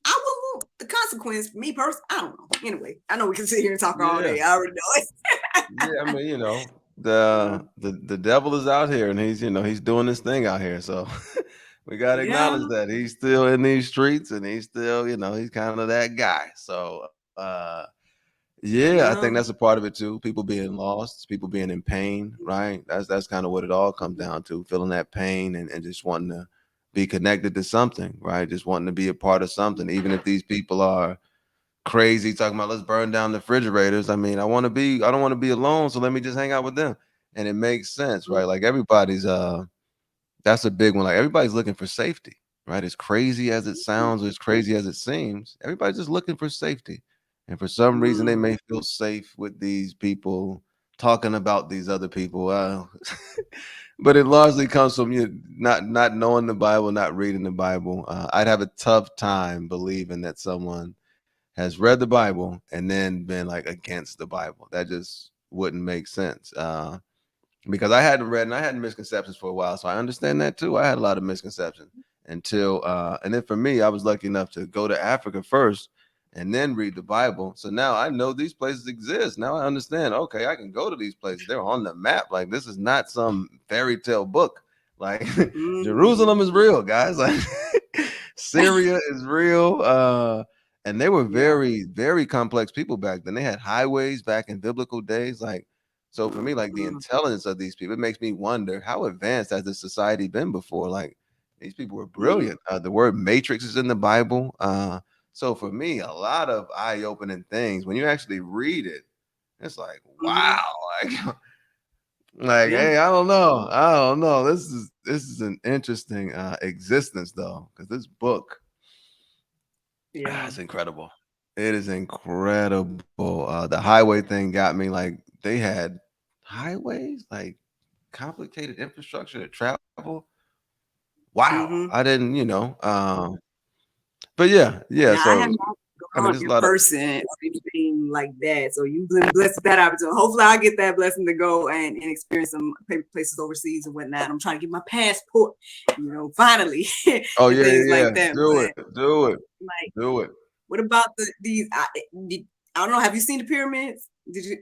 I would want the consequence. Me personally, I don't know. Anyway, I know we can sit here and talk all Yeah. day. I already know it. Yeah, I mean, Uh, the devil is out here and he's doing this thing out here. So we gotta yeah, acknowledge that. He's still in these streets and he's still, he's kind of that guy. So yeah, I think yeah. that's a part of it too. People being lost, people being in pain, right? That's kind of what it all comes down to, feeling that pain and just wanting to be connected to something, right? Just wanting to be a part of something, even if these people are crazy talking about let's burn down the refrigerators. I mean, I don't want to be alone, so let me just hang out with them. And it makes sense, right? Like everybody's that's a big one. Like everybody's looking for safety, right? As crazy as it sounds or as crazy as it seems, everybody's just looking for safety. And for some reason they Mm, may feel safe with these people talking about these other people. But it largely comes from you not knowing the Bible, not reading the Bible. I'd have a tough time believing that someone has read the Bible and then been like against the Bible. That just wouldn't make sense. Because I hadn't read and I had misconceptions for a while, so I understand that too. I had a lot of misconceptions until, and then for me, I was lucky enough to go to Africa first and then read the Bible. So now I know these places exist. Now I understand. Okay, I can go to these places. They're on the map. Like this is not some fairy tale book. Like mm, Jerusalem is real, guys. Like Syria is real. And they were yeah. very, very complex people back then. They had highways back in biblical days. Like, so for me, like the Mm, intelligence of these people, it makes me wonder how advanced has this society been before? Like these people were mm, brilliant. The word matrix is in the Bible. So for me, a lot of eye-opening things. When you actually read it, it's like, mm, wow. Like, like, yeah. hey, I don't know. I don't know. This is an interesting existence though, because this book Yeah. it's incredible. It is incredible. The highway thing got me. Like they had highways, like complicated infrastructure to travel. wow, Mm-hmm. I didn't, but yeah. Now I have So not I mean, gone there's a in lot of person or anything like that. So you've been blessed with that opportunity. Hopefully I get that blessing to go and experience some places overseas and whatnot. I'm trying to get my passport, finally oh and yeah, things yeah, like yeah. that. Do it, But do it, like, do it. what about these? I don't know. Have you seen the pyramids? Did you?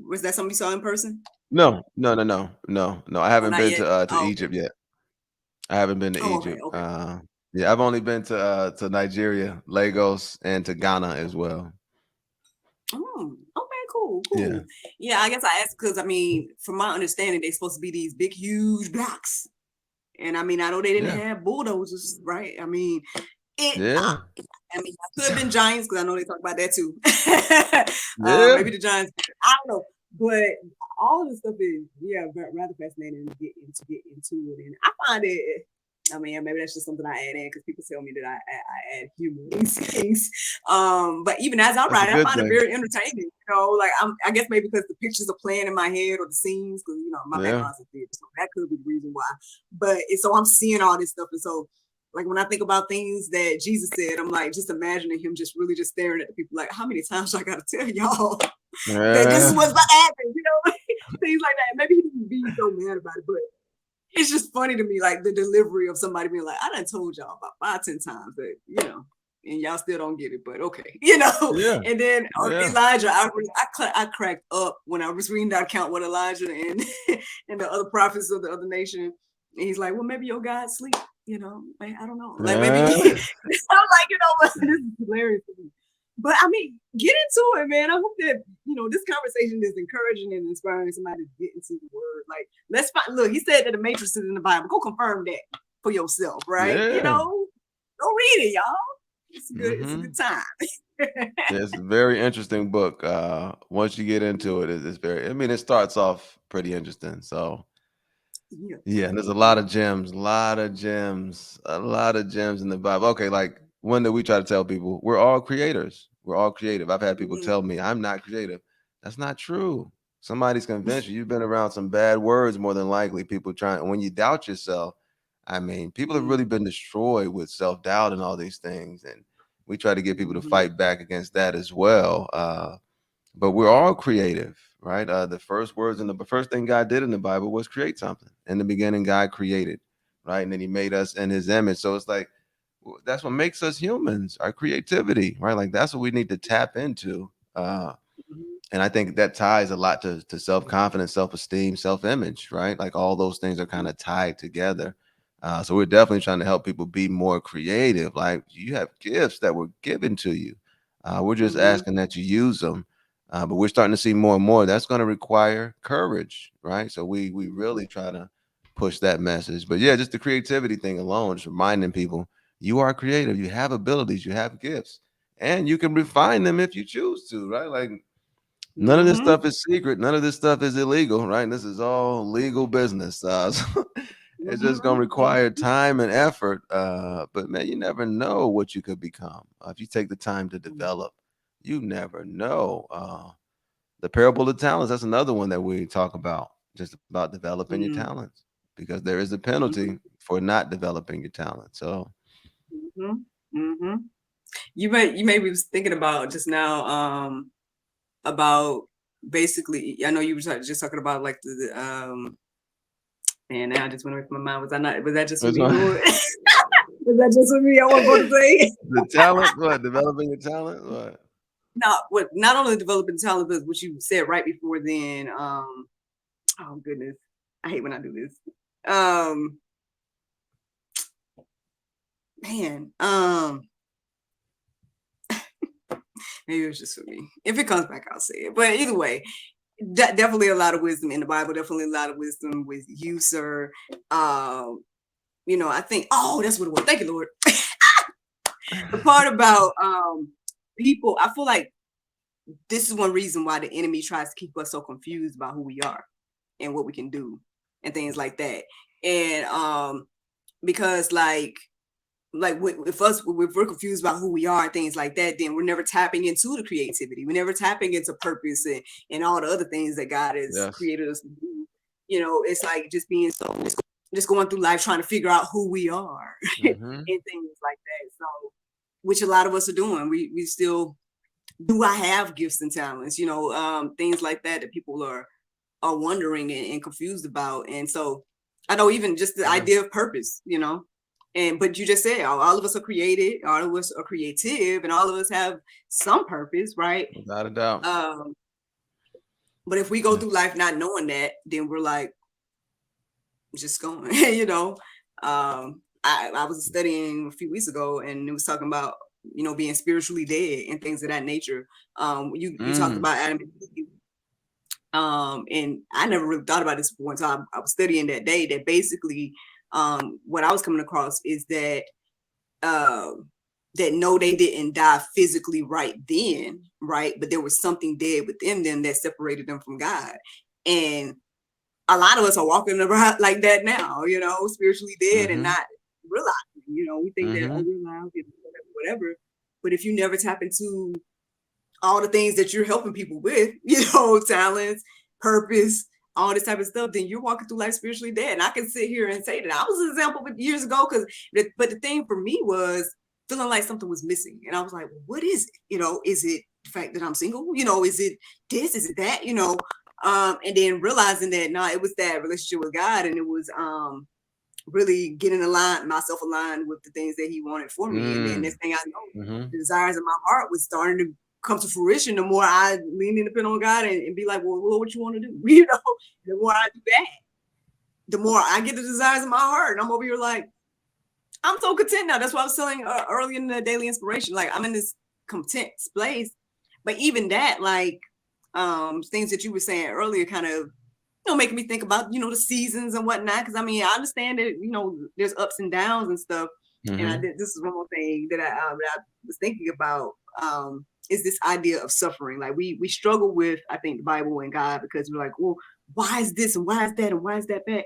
Was that something you saw in person? No, no, no, no, no, no. I Oh, haven't not been yet. to Oh, Egypt yet. I haven't been to oh, okay, Egypt. okay. Yeah, I've only been to Nigeria, Lagos, and to Ghana as well. Okay, cool, Yeah, cool. Yeah, I guess I asked because I mean, from my understanding, they're supposed to be these big, huge blocks. And I mean, I know they didn't yeah, have bulldozers, right? I mean, it. yeah, I mean, I could have been giants because I know they talk about that too. yeah. Maybe the giants. I don't know, but all of this stuff is rather fascinating to get into it, and I find it. I mean, maybe that's just something I add in because people tell me that I add humor in these things. But even as I That's a write, I good find it thing. very entertaining. Like I guess maybe because the pictures are playing in my head or the scenes because my Yeah, background's a theater, so that could be the reason why. But so I'm seeing all this stuff, and so like when I think about things that Jesus said, I'm like just imagining him just really just staring at the people like, how many times I gotta tell y'all that this is yeah, what's about to happen, things like that. Maybe he didn't be so mad about it, but it's just funny to me, like the delivery of somebody being like, I done told y'all about 5, 10 times that, and y'all still don't get it, but okay, yeah, And then yeah. Elijah, I cracked up when I was reading that account with Elijah and and the other prophets of the other nation. And he's like, well, maybe your God sleep, I don't know. Like maybe I'm Yeah. like, this is hilarious to me. But I mean, get into it, man. I hope that this conversation is encouraging and inspiring somebody to get into the word. Like, let's find. Look, he said that the matrix is in the Bible. Go confirm that for yourself, right? Yeah. Go read it, y'all. It's good. It's a Hmm. good time. Yeah, it's a very interesting book. Once you get into it, it's very. I mean, it starts off pretty interesting. So Yeah. yeah, and there's a lot of gems, a lot of gems in the Bible. Okay, like one that we try to tell people, we're all creators. We're all creative. I've had people Mm-hmm. tell me I'm not creative. That's not true. Somebody's convinced you. You've been around some bad words more than likely. People trying when you doubt yourself. I mean, people have really been destroyed with self-doubt and all these things. And we try to get people to Mm-hmm. fight back against that as well. But we're all creative, right? The first thing God did in the Bible was create something. In the beginning, God created, right? And then He made us in His image. So it's like that's what makes us humans, our creativity, right? Like that's what we need to tap into. And I think that ties a lot to self confidence, self esteem, self image, right? Like all those things are kind of tied together. So we're definitely trying to help people be more creative. Like you have gifts that were given to you. We're just Mm-hmm. asking that you use them. But we're starting to see more and more. That's going to require courage, right? So we really try to push that message. But yeah, just the creativity thing alone, just reminding people you are creative, you have abilities, you have gifts, and you can refine them if you choose to, right? Like none of this Mm-hmm. stuff is secret. None of this stuff is illegal, right? This is all legal business. So it's just going to require Mm-hmm. time and effort. But man, you never know what you could become if you take the time to Mm-hmm. develop. You never know. The parable of talents. That's another one that we talk about. Just about developing your talents, because there is a penalty for not developing your talent. So Mm-hmm. Mm-hmm. You may be thinking about just now about basically I know you were just talking about like and now I just went away from my mind. Was that just for that's me, one- Lord? Was that just for me? I wasn't going to say. the talent, what developing your talent, what? Not only developing talent, but what you said right before then. Oh goodness. I hate when I do this. Um man. Maybe it was just for me. If it comes back, I'll say it. But either way, definitely a lot of wisdom in the Bible. Definitely a lot of wisdom with you, sir. I think. Oh, that's what it was. Thank you, Lord. The part about people. I feel like this is one reason why the enemy tries to keep us so confused about who we are and what we can do and things like that. And because if we're confused about who we are and things like that, then we're never tapping into the creativity. We're never tapping into purpose and all the other things that God has Yes. created us to do. It's like just being so just going through life trying to figure out who we are and Mm-hmm. things like that. So, which a lot of us are doing. We still do. I have gifts and talents, things like that that people are wondering and confused about. And so, I know even just the Yeah. idea of purpose, but you just said all of us are created, all of us are creative, and all of us have some purpose, right? Without a doubt. Um, but if we go Yeah. through life not knowing that, then we're like just going. I was studying a few weeks ago, and it was talking about being spiritually dead and things of that nature. You talked Mm. about Adam and Eve, and I never really thought about this before until I was studying that day. That basically, what I was coming across is that uh, that no, they didn't die physically right then, right? But there was something dead within them that separated them from God, and a lot of us are walking around like that now, spiritually dead and Mm-hmm. not realizing, we think that, oh, Mm-hmm. we're alive, whatever. But if you never tap into all the things that you're helping people with, talents, purpose, all this type of stuff, then you're walking through life spiritually dead. And I can sit here and say that I was an example of years ago, but the thing for me was feeling like something was missing. And I was like, well, what is it? Is it the fact that I'm single? Is it this? Is it that? And then realizing that it was that relationship with God, and it was really getting myself aligned with the things that He wanted for me. And then Mm. next thing I know, Mm-hmm. the desires of my heart was starting to come to fruition. The more I lean and depend on God and be like, well, what you want to do? The more I do that, the more I get the desires of my heart. And I'm over here like, I'm so content now. That's what I was telling early in the daily inspiration. Like, I'm in this content place. But even that, like, things that you were saying earlier kind of making me think about the seasons and whatnot, because I mean I understand that there's ups and downs and stuff. And Mm-hmm. this is one more thing that I was thinking about, is this idea of suffering. Like we struggle with, I think, the Bible and God, because we're like, well, why is this and why is that and why is that bad?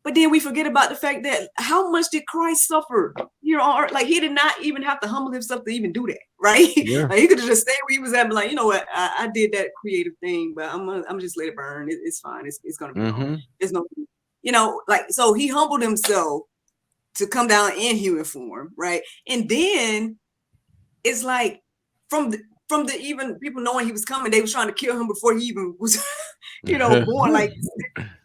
But then we forget about the fact that how much did Christ suffer here on earth? Like, He did not even have to humble Himself to even do that, right? Yeah. Like, He could have just stayed where He was at and be like, you know what, I did that creative thing, but I'm just let it burn. It's fine. It's gonna be gone. Mm-hmm. There's no, like, so He humbled Himself to come down in human form, right? And then it's like from the even people knowing He was coming, they was trying to kill Him before He even was, born. Like,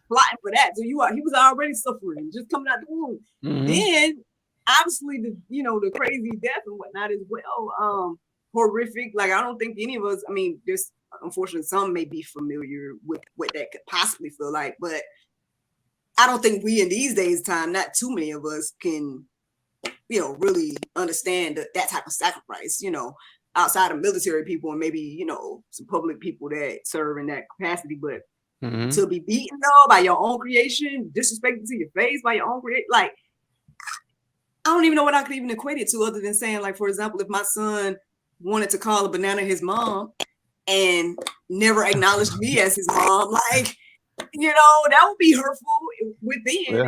plotting for that. So he was already suffering, just coming out the womb. Mm-hmm. Then obviously the crazy death and whatnot as well. Horrific. Like, I don't think any of us, I mean, there's unfortunately some may be familiar with what that could possibly feel like, but I don't think we in these days time, not too many of us can, really understand that type of sacrifice, outside of military people and maybe, some public people that serve in that capacity. But Mm-hmm. to be beaten though by your own creation, disrespected to your face by your own creation, like, I don't even know what I could even equate it to, other than saying, like, for example, if my son wanted to call a banana his mom and never acknowledged me as his mom, like, that would be hurtful within. Yeah.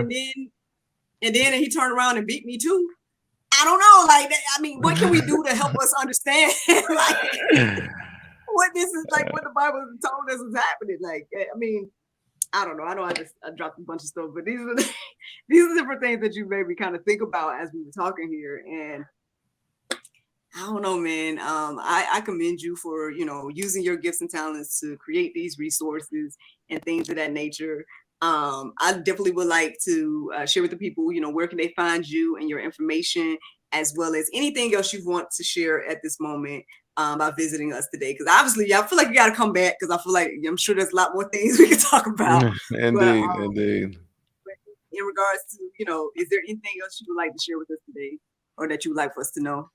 And then he turned around and beat me too. I don't know, like, I mean, what can we do to help us understand, like, what this is, like, what the Bible told us is happening? Like, I mean, I don't know. I know I dropped a bunch of stuff, but these are these are different things that you made me kind of think about as we were talking here. And I don't know, man. I commend you for using your gifts and talents to create these resources and things of that nature. I definitely would like to share with the people, where can they find you and your information, as well as anything else you want to share at this moment, about visiting us today. Because obviously, I feel like you got to come back, because I feel like I'm sure there's a lot more things we can talk about. But Indeed, indeed. in regards to, is there anything else you would like to share with us today, or that you would like for us to know?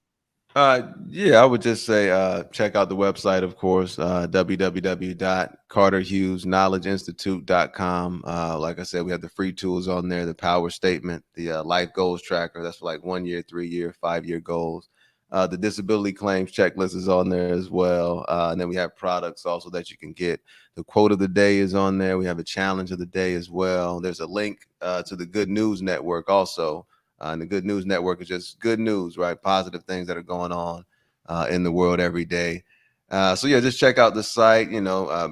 Yeah, I would just say check out the website, of course, www.carterhughesknowledgeinstitute.com. Like I said, we have the free tools on there, the power statement, the life goals tracker. That's for like 1 year, 3 year, 5 year goals. The disability claims checklist is on there as well. And then we have products also that you can get. The quote of the day is on there. We have a challenge of the day as well. There's a link to the Good News Network also. And the Good News Network is just good news, right? Positive things that are going on in the world every day. So yeah, just check out the site,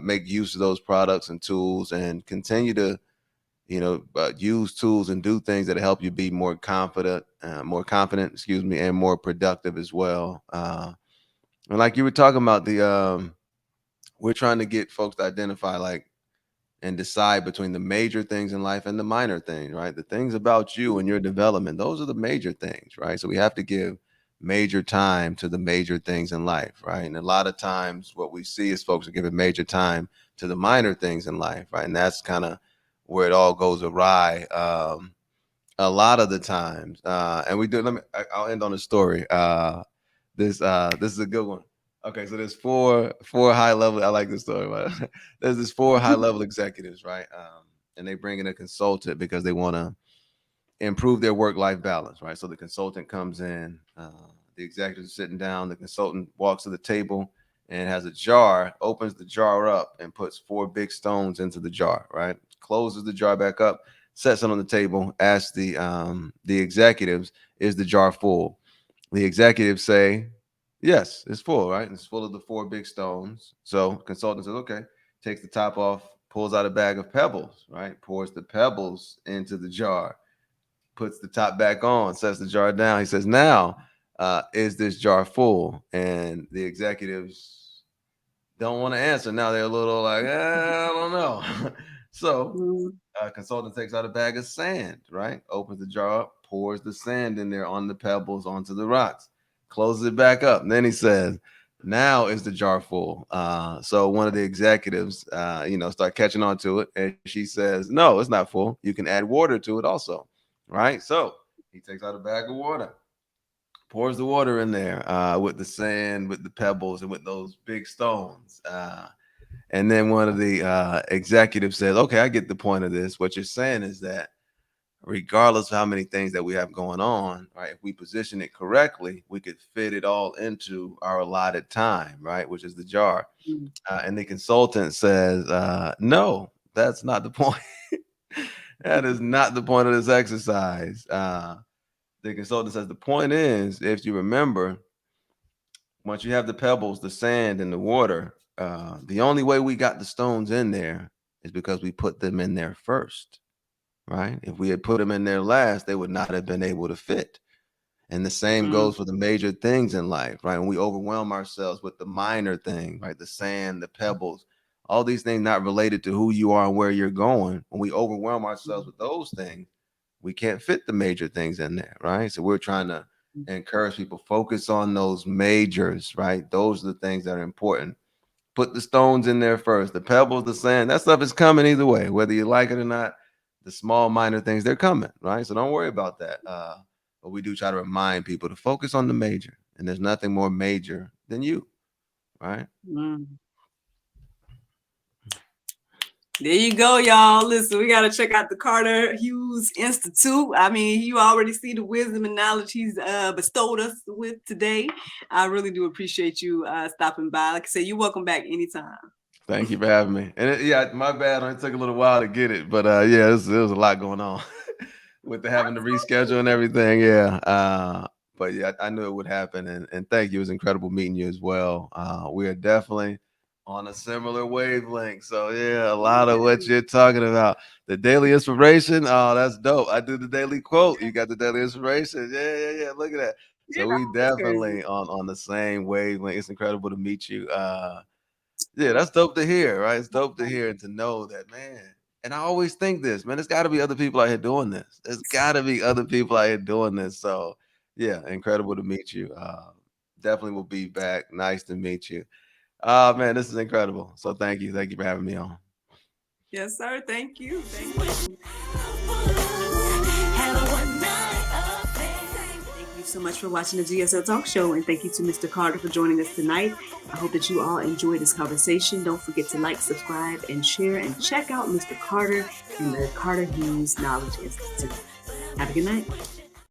make use of those products and tools, and continue to, use tools and do things that help you be more confident, excuse me, and more productive as well. And like you were talking about, we're trying to get folks to identify like and decide between the major things in life and the minor things, right? The things about you and your development, those are the major things, right? So we have to give major time to the major things in life, right? And a lot of times what we see is folks are giving major time to the minor things in life, right? And that's kind of where it all goes awry. A lot of the times, and we do. I'll end on a story. This is a good one. Okay, so there's four high level. I like this story. But there's this four high level executives, right? And they bring in a consultant because they want to improve their work life balance, right? So the consultant comes in, the executive is sitting down, the consultant walks to the table and has a jar, opens the jar up and puts four big stones into the jar, right? Closes the jar back up, sets it on the table, asks the executives, is the jar full? The executives say, yes, it's full, right? It's full of the four big stones. So consultant says, okay, takes the top off, pulls out a bag of pebbles, right? Pours the pebbles into the jar, puts the top back on, sets the jar down. He says, now, is this jar full? And the executives don't want to answer. Now they're a little like, I don't know. So consultant takes out a bag of sand, right? Opens the jar up, pours the sand in there on the pebbles onto the rocks, closes it back up. And then he says, now is the jar full? So one of the executives, start catching on to it. And she says, no, it's not full. You can add water to it also, right? So he takes out a bag of water, pours the water in there with the sand, with the pebbles, and with those big stones. And then one of the executives says, okay, I get the point of this. What you're saying is that regardless of how many things that we have going on, right, if we position it correctly, we could fit it all into our allotted time, right, which is the jar. And the consultant says, no, that's not the point. That is not the point of this exercise. The consultant says, the point is, if you remember, once you have the pebbles, the sand, and the water, the only way we got the stones in there is because we put them in there first, right? If we had put them in there last, they would not have been able to fit. And the same goes for the major things in life, right? When we overwhelm ourselves with the minor thing, right? The sand, the pebbles, all these things not related to who you are and where you're going. When we overwhelm ourselves with those things, we can't fit the major things in there, right? So we're trying to encourage people focus on those majors, right? Those are the things that are important. Put the stones in there first. The pebbles, the sand, that stuff is coming either way, whether you like it or not. The small minor things, they're coming, right? So don't worry about that. But we do try to remind people to focus on the major, and there's nothing more major than you, right? There you go, y'all. Listen, we got to check out the Carter Hughes Institute. I mean, you already see the wisdom and knowledge he's bestowed us with today. I really do appreciate you stopping by. Like I said, you're welcome back anytime. Thank you for having me. And yeah, my bad. It took a little while to get it, but yeah, there was a lot going on with having to reschedule and everything. Yeah. But yeah, I knew it would happen. And thank you. It was incredible meeting you as well. We are definitely on a similar wavelength. So yeah, a lot of what you're talking about. The daily inspiration. Oh, that's dope. I do the daily quote. You got the daily inspiration. Yeah. Look at that. So we definitely on the same wavelength. It's incredible to meet you. Yeah, that's dope to hear, right? It's dope to hear and to know that, man. And I always think this, man, there's got to be other people out here doing this. There's got to be other people out here doing this. So, yeah, incredible to meet you. Definitely will be back. Nice to meet you. Man, this is incredible. So, thank you. Thank you for having me on. Yes, sir. Thank you. Thank you so much for watching the GSL Talk Show, and thank you to Mr. Carter for joining us tonight. I hope that you all enjoyed this conversation. Don't forget to like, subscribe, and share, and check out Mr. Carter and the Carter Hughes Knowledge Institute. Have a good night.